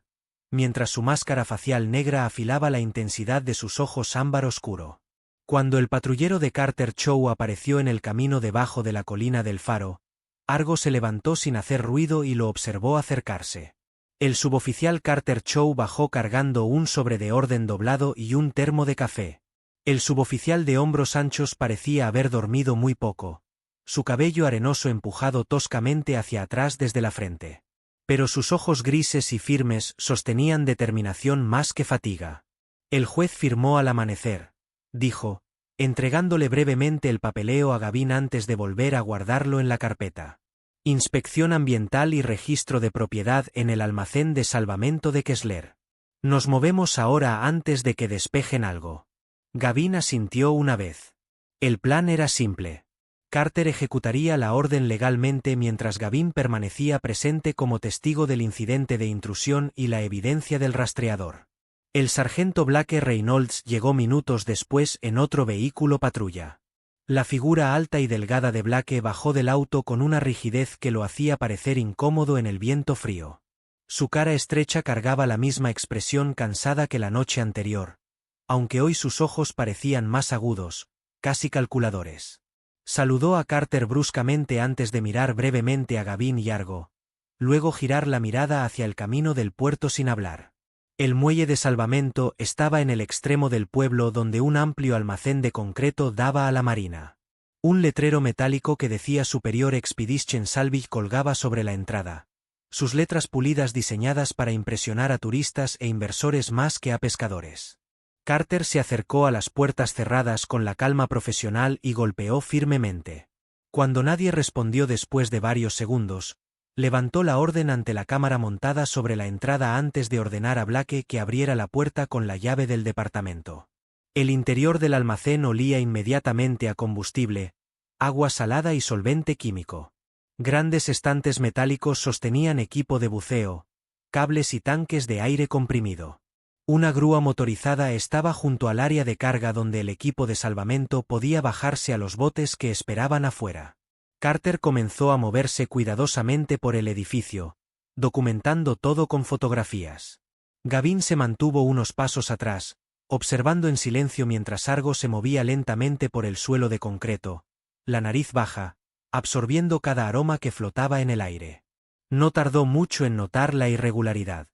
mientras su máscara facial negra afilaba la intensidad de sus ojos ámbar oscuro. Cuando el patrullero de Carter Chow apareció en el camino debajo de la colina del faro, Argo se levantó sin hacer ruido y lo observó acercarse. El suboficial Carter Chow bajó cargando un sobre de orden doblado y un termo de café. El suboficial de hombros anchos parecía haber dormido muy poco, su cabello arenoso empujado toscamente hacia atrás desde la frente. Pero sus ojos grises y firmes sostenían determinación más que fatiga. El juez firmó al amanecer, dijo, entregándole brevemente el papeleo a Gavin antes de volver a guardarlo en la carpeta. Inspección ambiental y registro de propiedad en el almacén de salvamento de Kessler. Nos movemos ahora antes de que despejen algo. Gavin asintió una vez. El plan era simple. Carter ejecutaría la orden legalmente mientras Gavin permanecía presente como testigo del incidente de intrusión y la evidencia del rastreador. El sargento Blake Reynolds llegó minutos después en otro vehículo patrulla. La figura alta y delgada de Blake bajó del auto con una rigidez que lo hacía parecer incómodo en el viento frío. Su cara estrecha cargaba la misma expresión cansada que la noche anterior, aunque hoy sus ojos parecían más agudos, casi calculadores. Saludó a Carter bruscamente antes de mirar brevemente a Gavin y Argo, luego girar la mirada hacia el camino del puerto sin hablar. El muelle de salvamento estaba en el extremo del pueblo donde un amplio almacén de concreto daba a la marina. Un letrero metálico que decía Superior Expedition Salvage colgaba sobre la entrada, sus letras pulidas diseñadas para impresionar a turistas e inversores más que a pescadores. Carter se acercó a las puertas cerradas con la calma profesional y golpeó firmemente. Cuando nadie respondió después de varios segundos, levantó la orden ante la cámara montada sobre la entrada antes de ordenar a Blake que abriera la puerta con la llave del departamento. El interior del almacén olía inmediatamente a combustible, agua salada y solvente químico. Grandes estantes metálicos sostenían equipo de buceo, cables y tanques de aire comprimido. Una grúa motorizada estaba junto al área de carga donde el equipo de salvamento podía bajarse a los botes que esperaban afuera. Carter comenzó a moverse cuidadosamente por el edificio, documentando todo con fotografías. Gavin se mantuvo unos pasos atrás, observando en silencio mientras Argo se movía lentamente por el suelo de concreto, la nariz baja, absorbiendo cada aroma que flotaba en el aire. No tardó mucho en notar la irregularidad.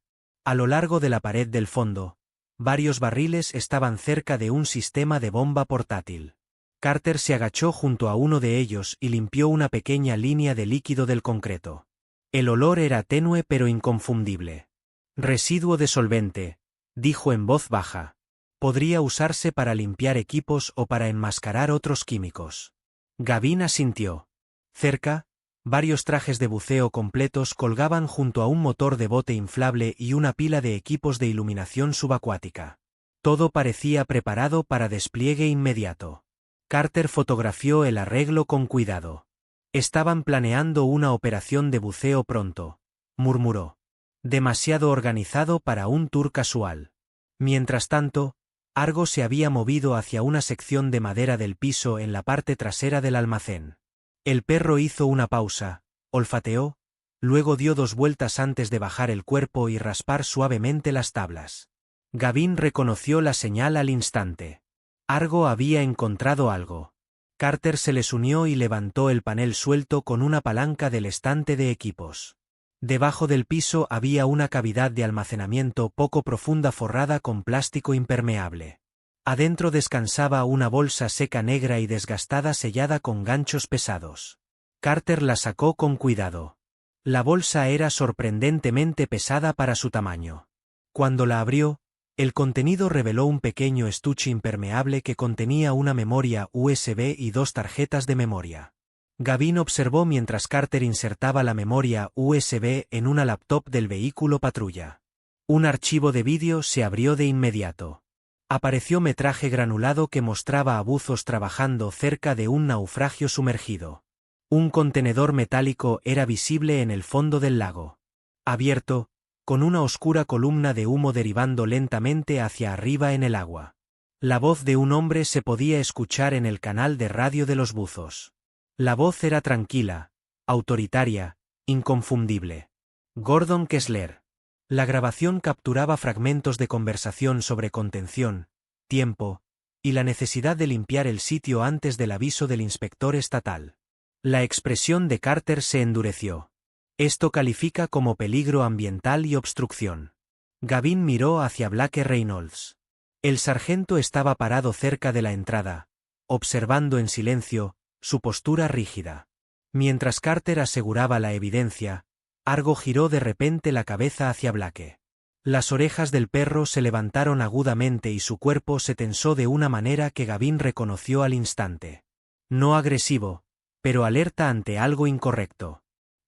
A lo largo de la pared del fondo, varios barriles estaban cerca de un sistema de bomba portátil. Carter se agachó junto a uno de ellos y limpió una pequeña línea de líquido del concreto. El olor era tenue pero inconfundible. Residuo de solvente, dijo en voz baja. Podría usarse para limpiar equipos o para enmascarar otros químicos. Gavin asintió. Cerca, varios trajes de buceo completos colgaban junto a un motor de bote inflable y una pila de equipos de iluminación subacuática. Todo parecía preparado para despliegue inmediato. Carter fotografió el arreglo con cuidado. Estaban planeando una operación de buceo pronto, murmuró. Demasiado organizado para un tour casual. Mientras tanto, Argo se había movido hacia una sección de madera del piso en la parte trasera del almacén. El perro hizo una pausa, olfateó, luego dio 2 vueltas antes de bajar el cuerpo y raspar suavemente las tablas. Gavin reconoció la señal al instante. Argo había encontrado algo. Carter se les unió y levantó el panel suelto con una palanca del estante de equipos. Debajo del piso había una cavidad de almacenamiento poco profunda forrada con plástico impermeable. Adentro descansaba una bolsa seca negra y desgastada sellada con ganchos pesados. Carter la sacó con cuidado. La bolsa era sorprendentemente pesada para su tamaño. Cuando la abrió, el contenido reveló un pequeño estuche impermeable que contenía una memoria USB y 2 tarjetas de memoria. Gavin observó mientras Carter insertaba la memoria USB en una laptop del vehículo patrulla. Un archivo de vídeo se abrió de inmediato. Apareció metraje granulado que mostraba a buzos trabajando cerca de un naufragio sumergido. Un contenedor metálico era visible en el fondo del lago. Abierto, con una oscura columna de humo derivando lentamente hacia arriba en el agua. La voz de un hombre se podía escuchar en el canal de radio de los buzos. La voz era tranquila, autoritaria, inconfundible. Gordon Kessler. La grabación capturaba fragmentos de conversación sobre contención, tiempo, y la necesidad de limpiar el sitio antes del aviso del inspector estatal. La expresión de Carter se endureció. Esto califica como peligro ambiental y obstrucción. Gavin miró hacia Blake Reynolds. El sargento estaba parado cerca de la entrada, observando en silencio, su postura rígida. Mientras Carter aseguraba la evidencia, Argo giró de repente la cabeza hacia Blake. Las orejas del perro se levantaron agudamente y su cuerpo se tensó de una manera que Gavin reconoció al instante. No agresivo, pero alerta ante algo incorrecto.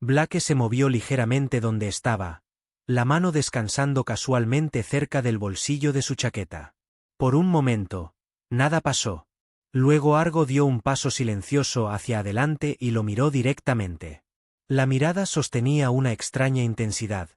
Blake se movió ligeramente donde estaba, la mano descansando casualmente cerca del bolsillo de su chaqueta. Por un momento, nada pasó. Luego Argo dio un paso silencioso hacia adelante y lo miró directamente. La mirada sostenía una extraña intensidad,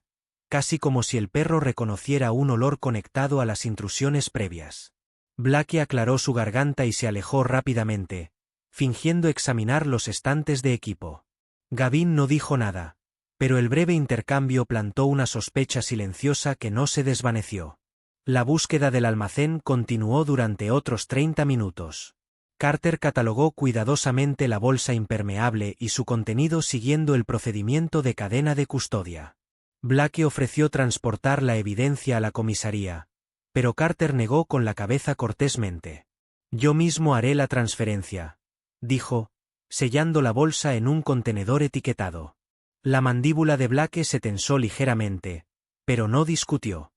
casi como si el perro reconociera un olor conectado a las intrusiones previas. Blake aclaró su garganta y se alejó rápidamente, fingiendo examinar los estantes de equipo. Gavin no dijo nada, pero el breve intercambio plantó una sospecha silenciosa que no se desvaneció. La búsqueda del almacén continuó durante otros 30 minutos. Carter catalogó cuidadosamente la bolsa impermeable y su contenido siguiendo el procedimiento de cadena de custodia. Blake ofreció transportar la evidencia a la comisaría, pero Carter negó con la cabeza cortésmente. «Yo mismo haré la transferencia», dijo, sellando la bolsa en un contenedor etiquetado. La mandíbula de Blake se tensó ligeramente, pero no discutió.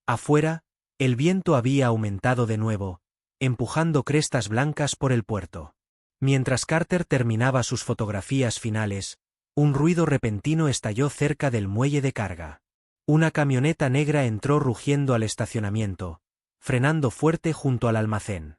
Afuera, el viento había aumentado de nuevo, empujando crestas blancas por el puerto. Mientras Carter terminaba sus fotografías finales, un ruido repentino estalló cerca del muelle de carga. Una camioneta negra entró rugiendo al estacionamiento, frenando fuerte junto al almacén.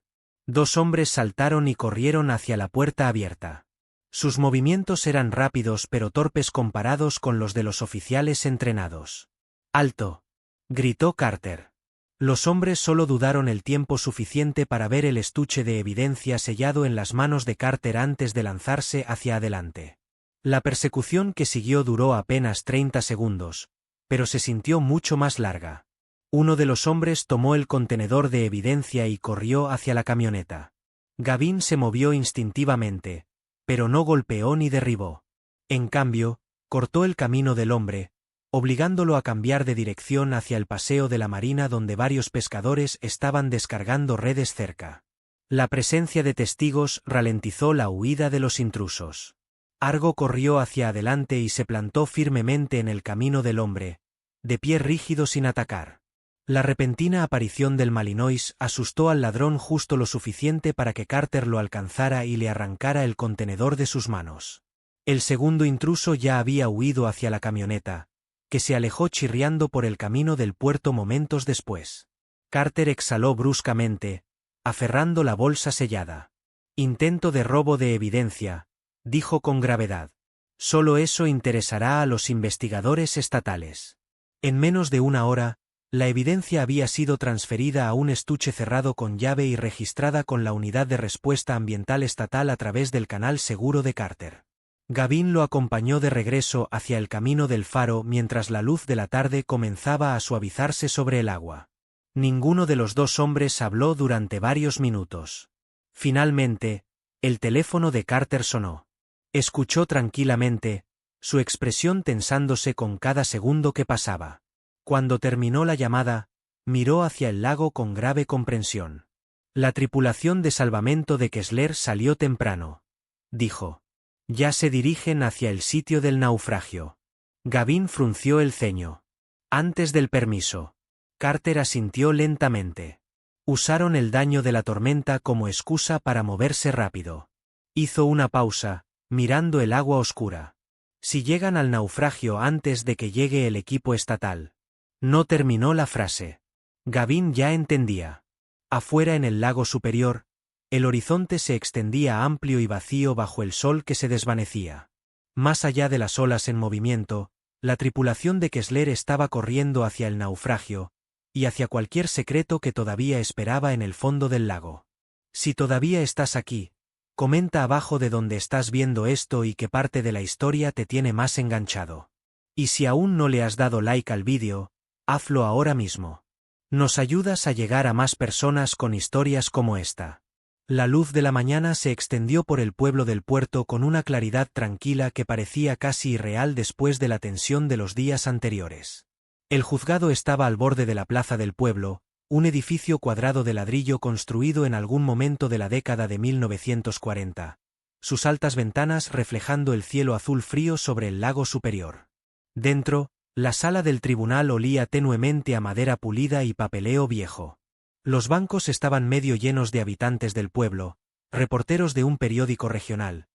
Dos hombres saltaron y corrieron hacia la puerta abierta. Sus movimientos eran rápidos pero torpes comparados con los de los oficiales entrenados. «¡Alto!», gritó Carter. Los hombres solo dudaron el tiempo suficiente para ver el estuche de evidencia sellado en las manos de Carter antes de lanzarse hacia adelante. La persecución que siguió duró apenas 30 segundos, pero se sintió mucho más larga. Uno de los hombres tomó el contenedor de evidencia y corrió hacia la camioneta. Gavin se movió instintivamente, pero no golpeó ni derribó. En cambio, cortó el camino del hombre, obligándolo a cambiar de dirección hacia el paseo de la marina donde varios pescadores estaban descargando redes cerca. La presencia de testigos ralentizó la huida de los intrusos. Argo corrió hacia adelante y se plantó firmemente en el camino del hombre, de pie rígido sin atacar. La repentina aparición del Malinois asustó al ladrón justo lo suficiente para que Carter lo alcanzara y le arrancara el contenedor de sus manos. El segundo intruso ya había huido hacia la camioneta, que se alejó chirriando por el camino del puerto momentos después. Carter exhaló bruscamente, aferrando la bolsa sellada. «Intento de robo de evidencia», dijo con gravedad. «Solo eso interesará a los investigadores estatales». En menos de una hora, la evidencia había sido transferida a un estuche cerrado con llave y registrada con la Unidad de Respuesta Ambiental Estatal a través del canal seguro de Carter. Gavin lo acompañó de regreso hacia el camino del faro mientras la luz de la tarde comenzaba a suavizarse sobre el agua. Ninguno de los dos hombres habló durante varios minutos. Finalmente, el teléfono de Carter sonó. Escuchó tranquilamente, su expresión tensándose con cada segundo que pasaba. Cuando terminó la llamada, miró hacia el lago con grave comprensión. «La tripulación de salvamento de Kessler salió temprano», dijo. «Ya se dirigen hacia el sitio del naufragio». Gavin frunció el ceño. «Antes del permiso». Carter asintió lentamente. Usaron el daño de la tormenta como excusa para moverse rápido. Hizo una pausa, mirando el agua oscura. «Si llegan al naufragio antes de que llegue el equipo estatal». No terminó la frase. Gavin ya entendía. Afuera en el lago superior, el horizonte se extendía amplio y vacío bajo el sol que se desvanecía. Más allá de las olas en movimiento, la tripulación de Kessler estaba corriendo hacia el naufragio, y hacia cualquier secreto que todavía esperaba en el fondo del lago. Si todavía estás aquí, comenta abajo de donde estás viendo esto y qué parte de la historia te tiene más enganchado. Y si aún no le has dado like al vídeo, hazlo ahora mismo. Nos ayudas a llegar a más personas con historias como esta. La luz de la mañana se extendió por el pueblo del puerto con una claridad tranquila que parecía casi irreal después de la tensión de los días anteriores. El juzgado estaba al borde de la plaza del pueblo, un edificio cuadrado de ladrillo construido en algún momento de la década de 1940, sus altas ventanas reflejando el cielo azul frío sobre el lago superior. Dentro, la sala del tribunal olía tenuemente a madera pulida y papeleo viejo. Los bancos estaban medio llenos de habitantes del pueblo, reporteros de un periódico regional,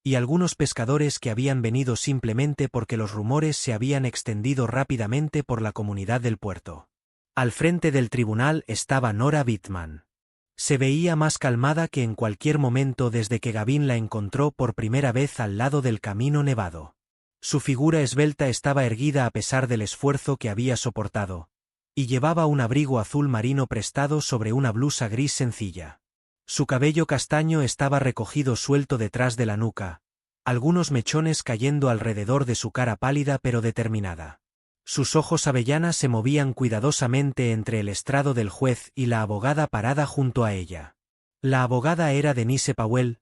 y algunos pescadores que habían venido simplemente porque los rumores se habían extendido rápidamente por la comunidad del puerto. Al frente del tribunal estaba Nora Whitman. Se veía más calmada que en cualquier momento desde que Gavin la encontró por primera vez al lado del camino nevado. Su figura esbelta estaba erguida a pesar del esfuerzo que había soportado, y llevaba un abrigo azul marino prestado sobre una blusa gris sencilla. Su cabello castaño estaba recogido suelto detrás de la nuca, algunos mechones cayendo alrededor de su cara pálida pero determinada. Sus ojos avellana se movían cuidadosamente entre el estrado del juez y la abogada parada junto a ella. La abogada era Denise Powell,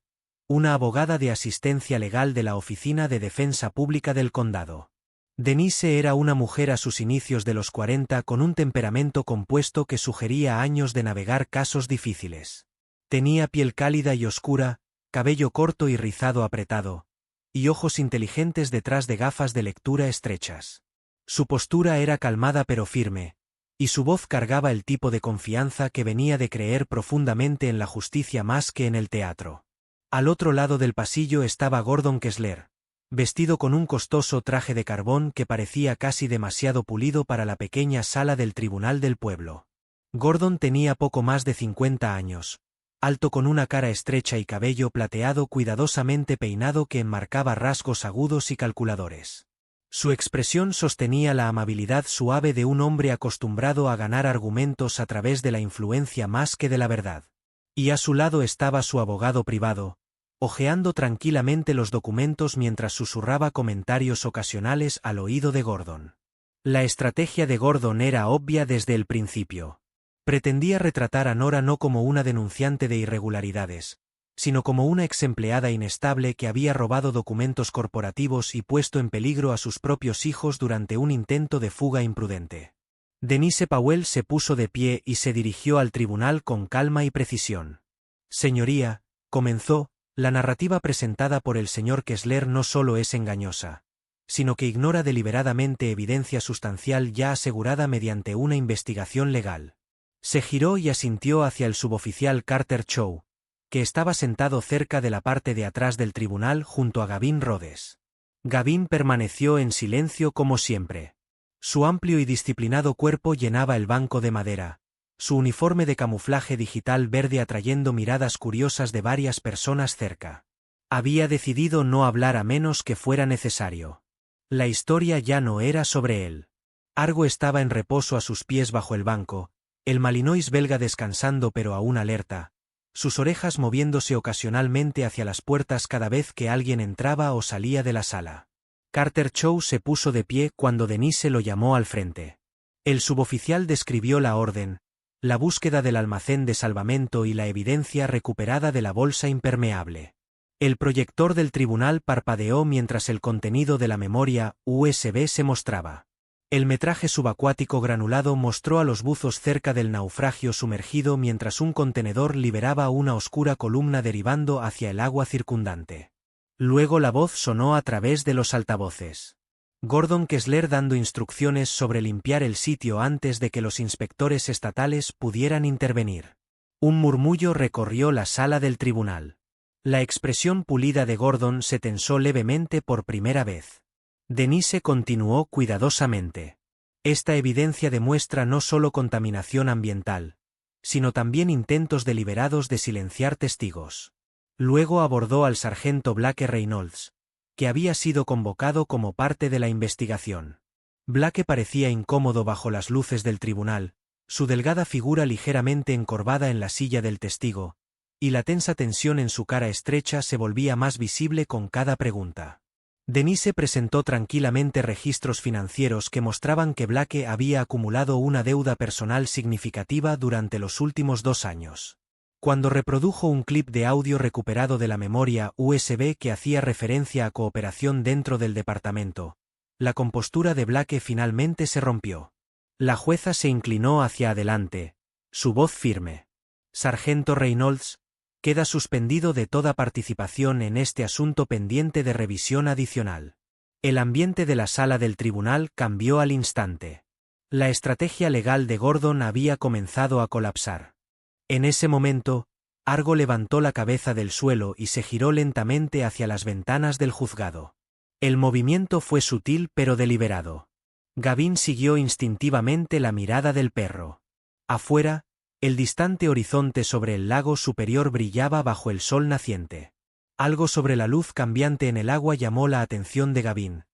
una abogada de asistencia legal de la Oficina de Defensa Pública del Condado. Denise era una mujer a sus inicios de los 40 con un temperamento compuesto que sugería años de navegar casos difíciles. Tenía piel cálida y oscura, cabello corto y rizado apretado, y ojos inteligentes detrás de gafas de lectura estrechas. Su postura era calmada pero firme, y su voz cargaba el tipo de confianza que venía de creer profundamente en la justicia más que en el teatro. Al otro lado del pasillo estaba Gordon Kessler, vestido con un costoso traje de carbón que parecía casi demasiado pulido para la pequeña sala del tribunal del pueblo. Gordon tenía poco más de 50 años, alto con una cara estrecha y cabello plateado cuidadosamente peinado que enmarcaba rasgos agudos y calculadores. Su expresión sostenía la amabilidad suave de un hombre acostumbrado a ganar argumentos a través de la influencia más que de la verdad. Y a su lado estaba su abogado privado, hojeando tranquilamente los documentos mientras susurraba comentarios ocasionales al oído de Gordon. La estrategia de Gordon era obvia desde el principio. Pretendía retratar a Nora no como una denunciante de irregularidades, sino como una exempleada inestable que había robado documentos corporativos y puesto en peligro a sus propios hijos durante un intento de fuga imprudente. Denise Powell se puso de pie y se dirigió al tribunal con calma y precisión. Señoría, comenzó, la narrativa presentada por el señor Kessler no solo es engañosa, sino que ignora deliberadamente evidencia sustancial ya asegurada mediante una investigación legal. Se giró y asintió hacia el suboficial Carter Chow, que estaba sentado cerca de la parte de atrás del tribunal junto a Gavin Rhodes. Gavin permaneció en silencio como siempre. Su amplio y disciplinado cuerpo llenaba el banco de madera, su uniforme de camuflaje digital verde atrayendo miradas curiosas de varias personas cerca. Había decidido no hablar a menos que fuera necesario. La historia ya no era sobre él. Argo estaba en reposo a sus pies bajo el banco, el Malinois belga descansando pero aún alerta, sus orejas moviéndose ocasionalmente hacia las puertas cada vez que alguien entraba o salía de la sala. Carter Chow se puso de pie cuando Denise lo llamó al frente. El suboficial describió la orden, la búsqueda del almacén de salvamento y la evidencia recuperada de la bolsa impermeable. El proyector del tribunal parpadeó mientras el contenido de la memoria USB se mostraba. El metraje subacuático granulado mostró a los buzos cerca del naufragio sumergido mientras un contenedor liberaba una oscura columna derivando hacia el agua circundante. Luego la voz sonó a través de los altavoces. Gordon Kessler dando instrucciones sobre limpiar el sitio antes de que los inspectores estatales pudieran intervenir. Un murmullo recorrió la sala del tribunal. La expresión pulida de Gordon se tensó levemente por primera vez. Denise continuó cuidadosamente. Esta evidencia demuestra no solo contaminación ambiental, sino también intentos deliberados de silenciar testigos. Luego abordó al sargento Blake Reynolds, que había sido convocado como parte de la investigación. Blake parecía incómodo bajo las luces del tribunal, su delgada figura ligeramente encorvada en la silla del testigo, y la tensa tensión en su cara estrecha se volvía más visible con cada pregunta. Denise presentó tranquilamente registros financieros que mostraban que Blake había acumulado una deuda personal significativa durante los últimos 2 años. Cuando reprodujo un clip de audio recuperado de la memoria USB que hacía referencia a cooperación dentro del departamento, la compostura de Blake finalmente se rompió. La jueza se inclinó hacia adelante, su voz firme. Sargento Reynolds, queda suspendido de toda participación en este asunto pendiente de revisión adicional. El ambiente de la sala del tribunal cambió al instante. La estrategia legal de Gordon había comenzado a colapsar. En ese momento, Argo levantó la cabeza del suelo y se giró lentamente hacia las ventanas del juzgado. El movimiento fue sutil pero deliberado. Gavin siguió instintivamente la mirada del perro. Afuera, el distante horizonte sobre el lago superior brillaba bajo el sol naciente. Algo sobre la luz cambiante en el agua llamó la atención de Gavin,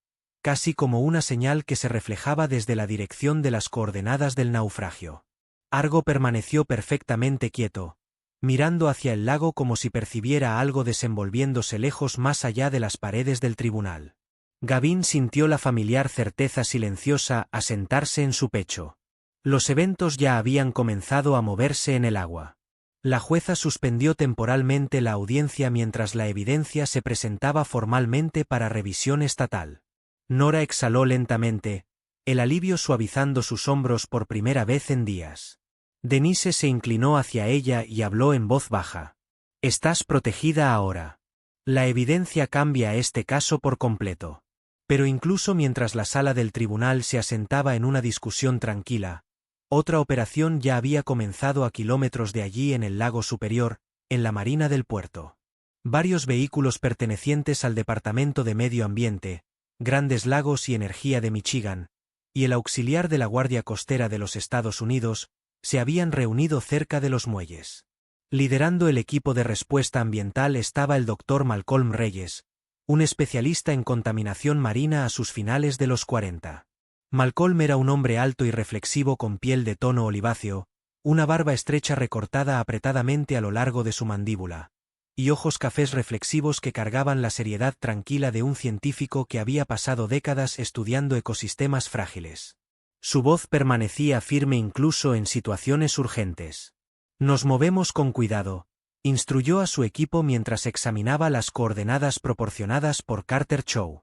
casi como una señal que se reflejaba desde la dirección de las coordenadas del naufragio. Argo permaneció perfectamente quieto, mirando hacia el lago como si percibiera algo desenvolviéndose lejos más allá de las paredes del tribunal. Gavin sintió la familiar certeza silenciosa asentarse en su pecho. Los eventos ya habían comenzado a moverse en el agua. La jueza suspendió temporalmente la audiencia mientras la evidencia se presentaba formalmente para revisión estatal. Nora exhaló lentamente, el alivio suavizando sus hombros por primera vez en días. Denise se inclinó hacia ella y habló en voz baja. «Estás protegida ahora. La evidencia cambia este caso por completo». Pero incluso mientras la sala del tribunal se asentaba en una discusión tranquila, otra operación ya había comenzado a kilómetros de allí en el lago superior, en la marina del puerto. Varios vehículos pertenecientes al Departamento de Medio Ambiente, Grandes Lagos y Energía de Michigan, y el auxiliar de la Guardia Costera de los Estados Unidos, se habían reunido cerca de los muelles. Liderando el equipo de respuesta ambiental estaba el Dr. Malcolm Reyes, un especialista en contaminación marina a sus finales de los 40. Malcolm era un hombre alto y reflexivo con piel de tono oliváceo, una barba estrecha recortada apretadamente a lo largo de su mandíbula, y ojos cafés reflexivos que cargaban la seriedad tranquila de un científico que había pasado décadas estudiando ecosistemas frágiles. Su voz permanecía firme incluso en situaciones urgentes. «Nos movemos con cuidado», instruyó a su equipo mientras examinaba las coordenadas proporcionadas por Carter Chow.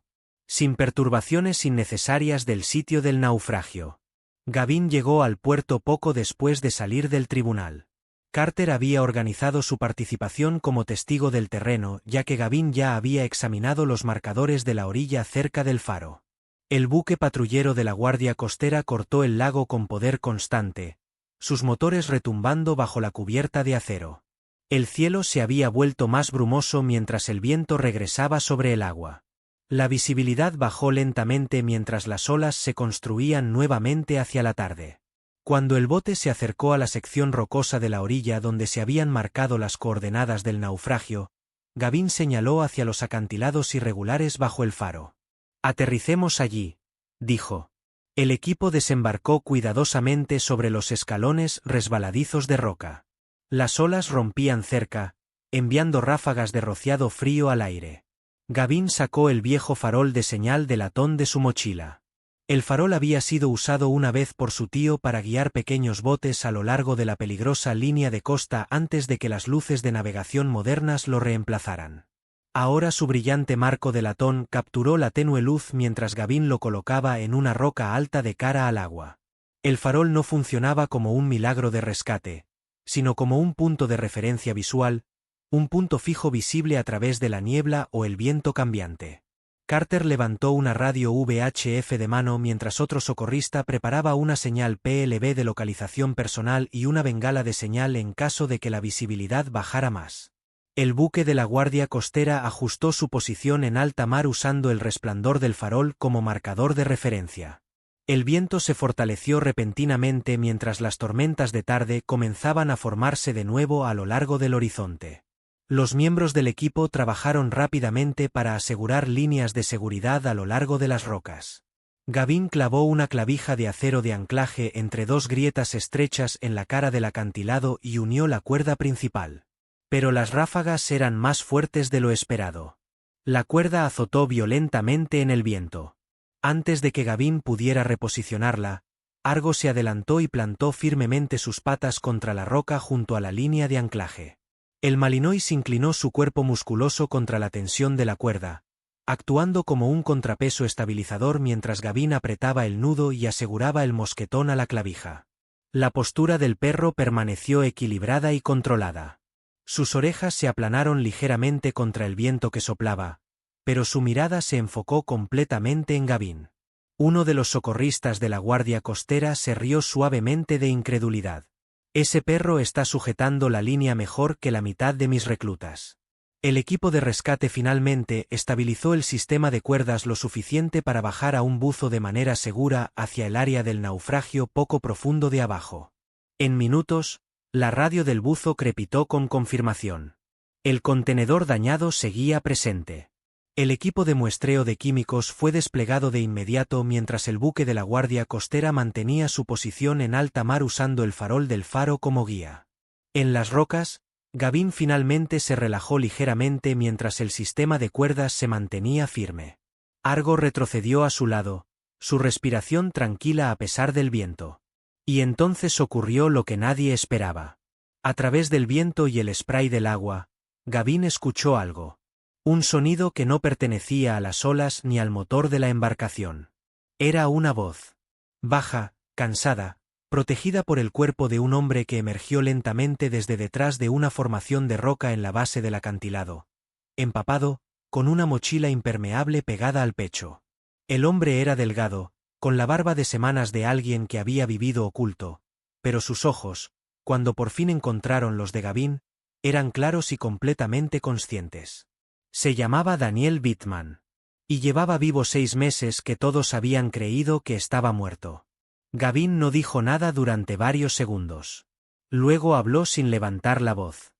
Sin perturbaciones innecesarias del sitio del naufragio. Gavin llegó al puerto poco después de salir del tribunal. Carter había organizado su participación como testigo del terreno, ya que Gavin ya había examinado los marcadores de la orilla cerca del faro. El buque patrullero de la Guardia Costera cortó el lago con poder constante, sus motores retumbando bajo la cubierta de acero. El cielo se había vuelto más brumoso mientras el viento regresaba sobre el agua. La visibilidad bajó lentamente mientras las olas se construían nuevamente hacia la tarde. Cuando el bote se acercó a la sección rocosa de la orilla donde se habían marcado las coordenadas del naufragio, Gavin señaló hacia los acantilados irregulares bajo el faro. «Aterricemos allí», dijo. El equipo desembarcó cuidadosamente sobre los escalones resbaladizos de roca. Las olas rompían cerca, enviando ráfagas de rociado frío al aire. Gavin sacó el viejo farol de señal de latón de su mochila. El farol había sido usado una vez por su tío para guiar pequeños botes a lo largo de la peligrosa línea de costa antes de que las luces de navegación modernas lo reemplazaran. Ahora su brillante marco de latón capturó la tenue luz mientras Gavin lo colocaba en una roca alta de cara al agua. El farol no funcionaba como un milagro de rescate, sino como un punto de referencia visual, un punto fijo visible a través de la niebla o el viento cambiante. Carter levantó una radio VHF de mano mientras otro socorrista preparaba una señal PLB de localización personal y una bengala de señal en caso de que la visibilidad bajara más. El buque de la Guardia Costera ajustó su posición en alta mar usando el resplandor del farol como marcador de referencia. El viento se fortaleció repentinamente mientras las tormentas de tarde comenzaban a formarse de nuevo a lo largo del horizonte. Los miembros del equipo trabajaron rápidamente para asegurar líneas de seguridad a lo largo de las rocas. Gavin clavó una clavija de acero de anclaje entre dos grietas estrechas en la cara del acantilado y unió la cuerda principal. Pero las ráfagas eran más fuertes de lo esperado. La cuerda azotó violentamente en el viento. Antes de que Gavin pudiera reposicionarla, Argo se adelantó y plantó firmemente sus patas contra la roca junto a la línea de anclaje. El Malinois inclinó su cuerpo musculoso contra la tensión de la cuerda, actuando como un contrapeso estabilizador mientras Gavin apretaba el nudo y aseguraba el mosquetón a la clavija. La postura del perro permaneció equilibrada y controlada. Sus orejas se aplanaron ligeramente contra el viento que soplaba, pero su mirada se enfocó completamente en Gavin. Uno de los socorristas de la Guardia Costera se rió suavemente de incredulidad. Ese perro está sujetando la línea mejor que la mitad de mis reclutas. El equipo de rescate finalmente estabilizó el sistema de cuerdas lo suficiente para bajar a un buzo de manera segura hacia el área del naufragio poco profundo de abajo. En minutos, la radio del buzo crepitó con confirmación. El contenedor dañado seguía presente. El equipo de muestreo de químicos fue desplegado de inmediato mientras el buque de la Guardia Costera mantenía su posición en alta mar usando el farol del faro como guía. En las rocas, Gavin finalmente se relajó ligeramente mientras el sistema de cuerdas se mantenía firme. Argo retrocedió a su lado, su respiración tranquila a pesar del viento. Y entonces ocurrió lo que nadie esperaba. A través del viento y el spray del agua, Gavin escuchó algo. Un sonido que no pertenecía a las olas ni al motor de la embarcación. Era una voz. Baja, cansada, protegida por el cuerpo de un hombre que emergió lentamente desde detrás de una formación de roca en la base del acantilado. Empapado, con una mochila impermeable pegada al pecho. El hombre era delgado, con la barba de semanas de alguien que había vivido oculto, pero sus ojos, cuando por fin encontraron los de Gavin, eran claros y completamente conscientes. Se llamaba Daniel Bittman. Y llevaba vivo 6 meses que todos habían creído que estaba muerto. Gavin no dijo nada durante varios segundos. Luego habló sin levantar la voz.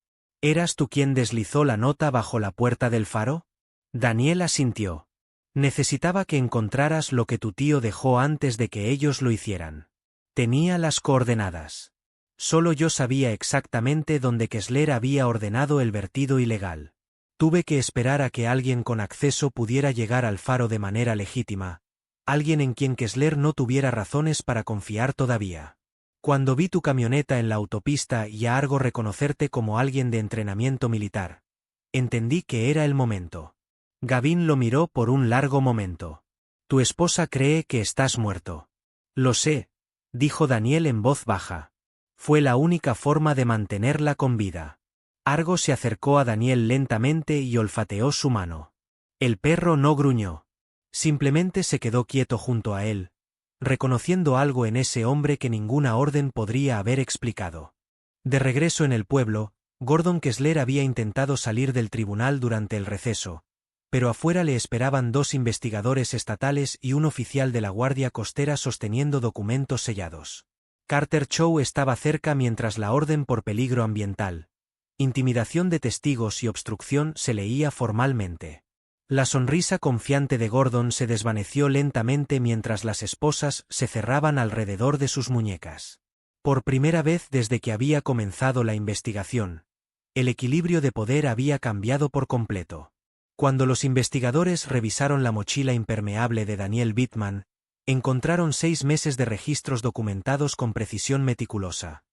¿Eras tú quien deslizó la nota bajo la puerta del faro? Daniel asintió. Necesitaba que encontraras lo que tu tío dejó antes de que ellos lo hicieran. Tenía las coordenadas. Solo yo sabía exactamente dónde Kessler había ordenado el vertido ilegal. Tuve que esperar a que alguien con acceso pudiera llegar al faro de manera legítima, alguien en quien Kessler no tuviera razones para confiar todavía. Cuando vi tu camioneta en la autopista y a Argo reconocerte como alguien de entrenamiento militar, entendí que era el momento. Gavin lo miró por un largo momento. Tu esposa cree que estás muerto. Lo sé, dijo Daniel en voz baja. Fue la única forma de mantenerla con vida. Argo se acercó a Daniel lentamente y olfateó su mano. El perro no gruñó. Simplemente se quedó quieto junto a él, reconociendo algo en ese hombre que ninguna orden podría haber explicado. De regreso en el pueblo, Gordon Kessler había intentado salir del tribunal durante el receso, pero afuera le esperaban 2 investigadores estatales y un oficial de la Guardia Costera sosteniendo documentos sellados. Carter Chow estaba cerca mientras la orden por peligro ambiental, intimidación de testigos y obstrucción se leía formalmente. La sonrisa confiante de Gordon se desvaneció lentamente mientras las esposas se cerraban alrededor de sus muñecas. Por primera vez desde que había comenzado la investigación, el equilibrio de poder había cambiado por completo. Cuando los investigadores revisaron la mochila impermeable de Daniel Bittman, encontraron 6 meses de registros documentados con precisión meticulosa.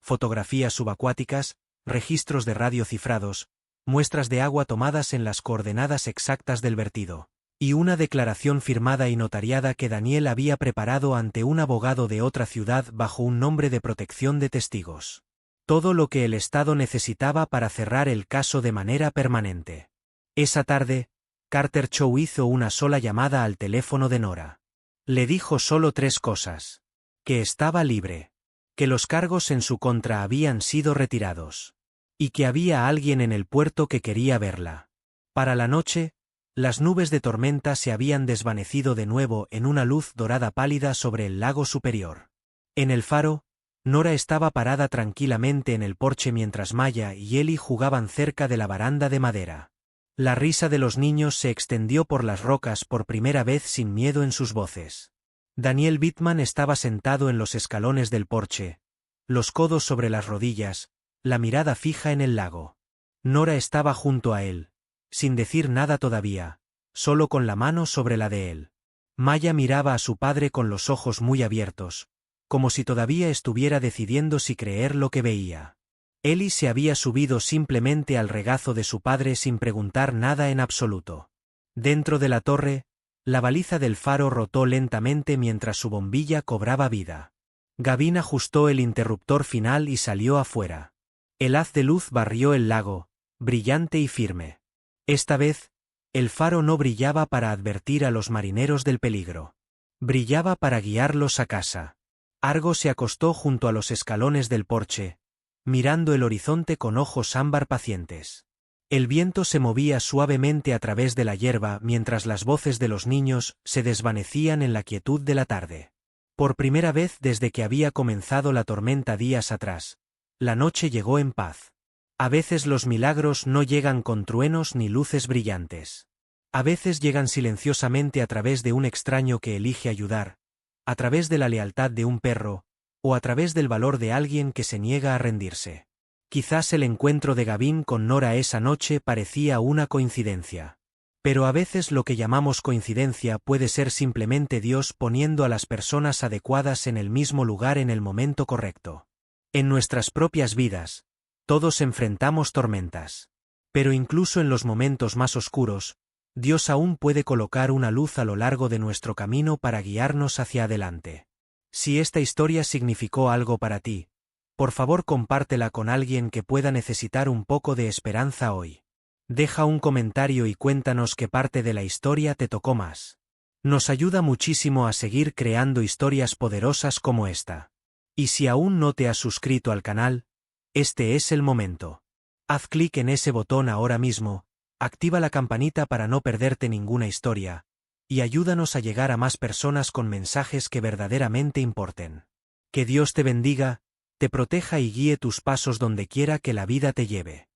Fotografías subacuáticas, registros de radio cifrados, muestras de agua tomadas en las coordenadas exactas del vertido, y una declaración firmada y notariada que Daniel había preparado ante un abogado de otra ciudad bajo un nombre de protección de testigos. Todo lo que el Estado necesitaba para cerrar el caso de manera permanente. Esa tarde, Carter Chow hizo una sola llamada al teléfono de Nora. Le dijo solo 3 cosas. Que estaba libre. Que los cargos en su contra habían sido retirados. Y que había alguien en el puerto que quería verla. Para la noche, las nubes de tormenta se habían desvanecido de nuevo en una luz dorada pálida sobre el lago superior. En el faro, Nora estaba parada tranquilamente en el porche mientras Maya y Ellie jugaban cerca de la baranda de madera. La risa de los niños se extendió por las rocas por primera vez sin miedo en sus voces. Daniel Bittman estaba sentado en los escalones del porche, los codos sobre las rodillas, la mirada fija en el lago. Nora estaba junto a él, sin decir nada todavía, solo con la mano sobre la de él. Maya miraba a su padre con los ojos muy abiertos, como si todavía estuviera decidiendo si creer lo que veía. Ellie se había subido simplemente al regazo de su padre sin preguntar nada en absoluto. Dentro de la torre, la baliza del faro rotó lentamente mientras su bombilla cobraba vida. Gavin ajustó el interruptor final y salió afuera. El haz de luz barrió el lago, brillante y firme. Esta vez, el faro no brillaba para advertir a los marineros del peligro. Brillaba para guiarlos a casa. Argo se acostó junto a los escalones del porche, mirando el horizonte con ojos ámbar pacientes. El viento se movía suavemente a través de la hierba mientras las voces de los niños se desvanecían en la quietud de la tarde. Por primera vez desde que había comenzado la tormenta días atrás, la noche llegó en paz. A veces los milagros no llegan con truenos ni luces brillantes. A veces llegan silenciosamente a través de un extraño que elige ayudar, a través de la lealtad de un perro, o a través del valor de alguien que se niega a rendirse. Quizás el encuentro de Gavin con Nora esa noche parecía una coincidencia. Pero a veces lo que llamamos coincidencia puede ser simplemente Dios poniendo a las personas adecuadas en el mismo lugar en el momento correcto. En nuestras propias vidas, todos enfrentamos tormentas. Pero incluso en los momentos más oscuros, Dios aún puede colocar una luz a lo largo de nuestro camino para guiarnos hacia adelante. Si esta historia significó algo para ti, por favor compártela con alguien que pueda necesitar un poco de esperanza hoy. Deja un comentario y cuéntanos qué parte de la historia te tocó más. Nos ayuda muchísimo a seguir creando historias poderosas como esta. Y si aún no te has suscrito al canal, este es el momento. Haz clic en ese botón ahora mismo, activa la campanita para no perderte ninguna historia, y ayúdanos a llegar a más personas con mensajes que verdaderamente importen. Que Dios te bendiga, te proteja y guíe tus pasos donde quiera que la vida te lleve.